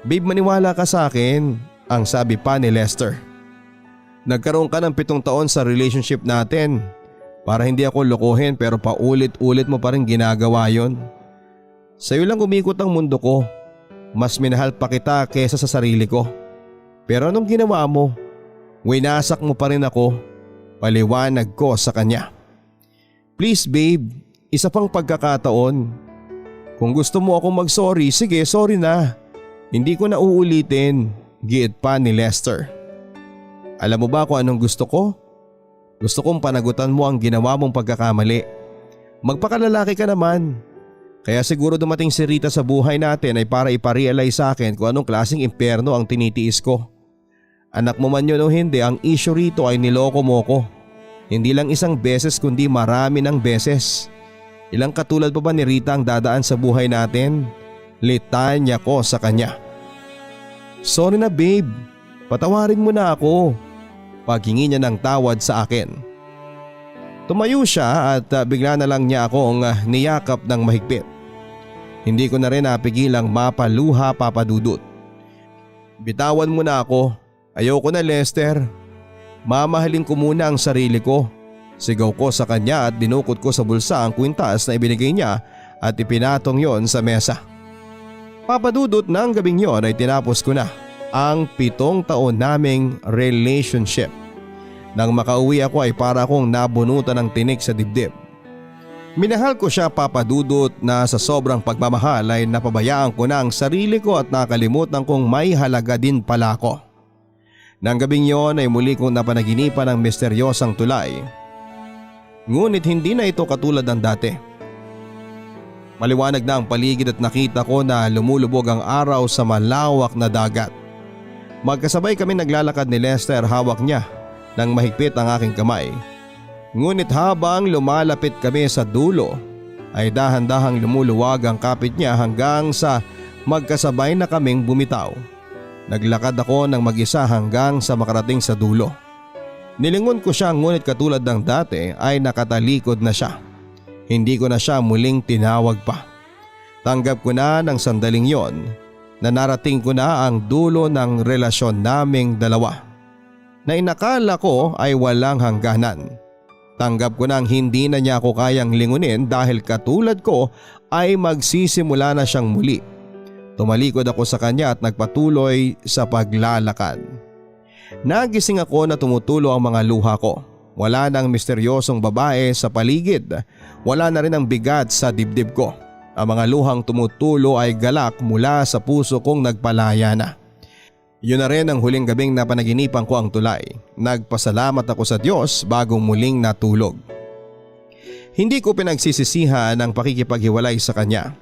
Babe, maniwala ka sa akin, ang sabi pa ni Lester. Nagkaroon ka ng 7 taon sa relationship natin. Para hindi ako lokohin pero paulit-ulit mo pa rin ginagawa yon. Sa'yo lang umikot ang mundo ko. Mas minahal pa kita kesa sa sarili ko. Pero anong ginawa mo? Winasak mo pa rin ako. Paliwanag ko sa kanya. Please babe, isa pang pagkakataon. Kung gusto mo akong mag-sorry, sige sorry na. Hindi ko na uulitin, giit pa ni Lester. Alam mo ba kung anong gusto ko? Gusto kong panagutan mo ang ginawa mong pagkakamali. Magpakalalaki ka naman. Kaya siguro dumating si Rita sa buhay natin ay para iparealize sa akin kung anong klaseng impyerno ang tinitiis ko. Anak mo man yun o hindi, ang issue rito ay niloko mo ko. Hindi lang isang beses kundi marami ng beses. Ilang katulad pa ba ni Rita ang dadaan sa buhay natin? Litanya ko sa kanya. Sorry na babe, patawarin mo na ako. Paghingi niya ng tawad sa akin. Tumayo siya at bigla na lang niya akong niyakap ng mahigpit. Hindi ko na rin napigilang mapaluha, Papa Dudut. Bitawan mo na ako. Ayoko na Lester. Mamahalin ko muna ang sarili ko. Sigaw ko sa kanya at dinukot ko sa bulsa ang kwintas na ibinigay niya at ipinatong yon sa mesa. Papa Dudut, ng gabing yon ay tinapos ko na ang 7 taon naming relationship. Nang makauwi ako ay para akong nabunutan ng tinik sa dibdib. Minahal ko siya, Papa Dudut, na sa sobrang pagmamahal ay napabayaan ko na ang sarili ko at nakalimutan kong may halaga din pala ako. Nang gabing yon ay muli kong napanaginipan ng misteryosang tulay. Ngunit hindi na ito katulad ng dati. Maliwanag na ang paligid at nakita ko na lumulubog ang araw sa malawak na dagat. Magkasabay kami naglalakad ni Lester, hawak niya nang mahigpit ang aking kamay. Ngunit habang lumalapit kami sa dulo ay dahan-dahang lumuluwag ang kapit niya hanggang sa magkasabay na kaming bumitaw. Naglakad ako ng mag-isa hanggang sa makarating sa dulo. Nilingon ko siya ngunit katulad ng dati ay nakatalikod na siya. Hindi ko na siya muling tinawag pa. Tanggap ko na ng sandaling yon na narating ko na ang dulo ng relasyon naming dalawa na inakala ko ay walang hangganan. Tanggap ko nang hindi na niya ako kayang lingunin dahil katulad ko ay magsisimula na siyang muli. Tumalikod ako sa kanya at nagpatuloy sa paglalakad. Nagising ako na tumutulo ang mga luha ko. Wala nang misteryosong babae sa paligid. Wala na rin ang bigat sa dibdib ko. Ang mga luhang tumutulo ay galak mula sa puso kong nagpalaya na. Yun na rin ang huling gabing napanaginipan ko ang tulay. Nagpasalamat ako sa Diyos bago muling natulog. Hindi ko pinagsisisihan ang pakikipaghiwalay sa kanya.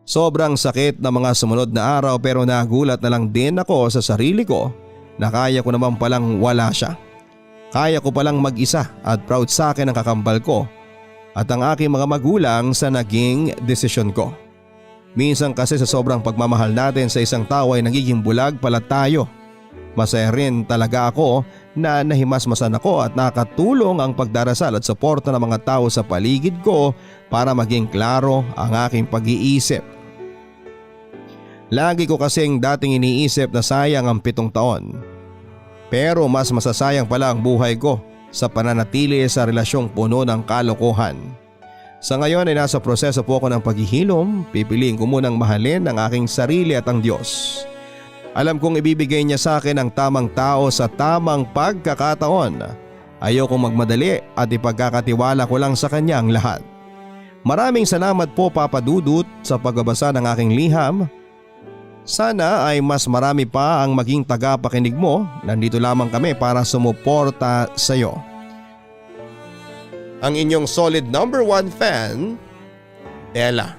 Sobrang sakit na mga sumunod na araw pero nagulat na lang din ako sa sarili ko na kaya ko naman palang wala siya. Kaya ko palang mag-isa at proud sa akin ang kakambal ko at ang aking mga magulang sa naging desisyon ko. Minsan kasi sa sobrang pagmamahal natin sa isang tao ay nagiging bulag pala tayo. Masaya rin talaga ako na nahimasmasan ako at nakatulong ang pagdarasal at suporta ng mga tao sa paligid ko para maging klaro ang aking pag-iisip. Lagi ko kasing dating iniisip na sayang ang 7 taon. Pero mas masasayang pala ang buhay ko sa pananatili sa relasyong puno ng kalokohan. Sa ngayon ay nasa proseso po ako ng paghihilom, pipiliin ko munang mahalin ang aking sarili at ang Diyos. Alam kong ibibigay niya sa akin ang tamang tao sa tamang pagkakataon. Ayokong magmadali at ipagkakatiwala ko lang sa kanya ang lahat. Maraming salamat po Papa Dudut sa pagbabasa ng aking liham. Sana ay mas marami pa ang maging tagapakinig mo. Nandito lamang kami para sumuporta sa iyo. Ang inyong solid number 1 fan, Ella.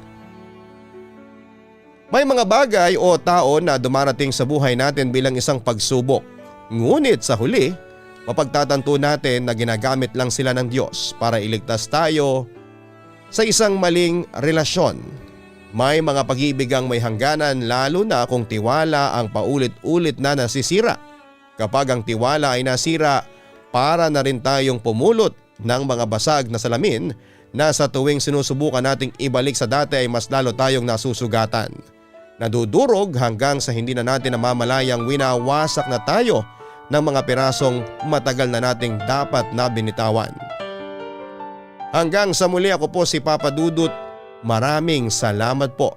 May mga bagay o tao na dumarating sa buhay natin bilang isang pagsubok. Ngunit sa huli, mapagtatanto natin na ginagamit lang sila ng Diyos para iligtas tayo sa isang maling relasyon. May mga pag-iibigang may hangganan lalo na kung tiwala ang paulit-ulit na nasisira. Kapag ang tiwala ay nasira, para na rin tayong pumulot ng mga basag na salamin na sa tuwing sinusubukan nating ibalik sa dati ay mas lalo tayong nasusugatan. Nadudurog hanggang sa hindi na natin namamalayang winawasak na tayo ng mga pirasong matagal na nating dapat na binitawan. Hanggang sa muli, ako po si Papa Dudut. Maraming salamat po.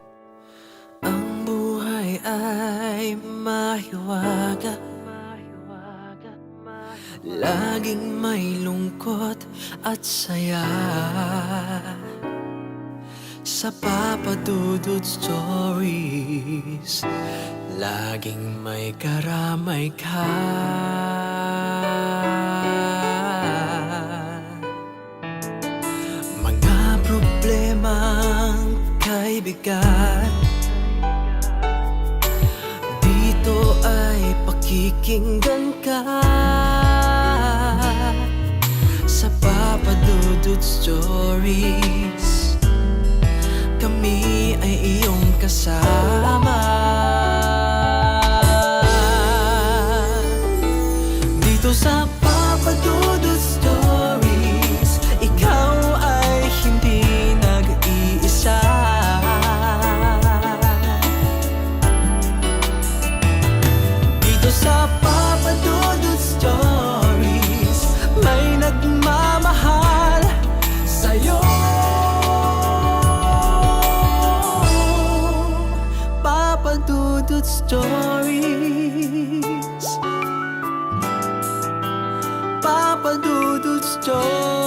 Ang buhay ay mahiwaga, laging may lungkot at saya. Sa Papa Dudut Stories, laging may karamay ka. Mga problemang kaibigan, dito ay pakikinggan ka. Sa Papa Dudut Stories, kami ay iyong kasama. Dito sa Papa Dudut Stories, ikaw ay hindi nag-iisa. Dito sa Papa Dudut Stories, may nagmamahal sa'yo. Papa Dudut Stories, Papa Dudut Stories.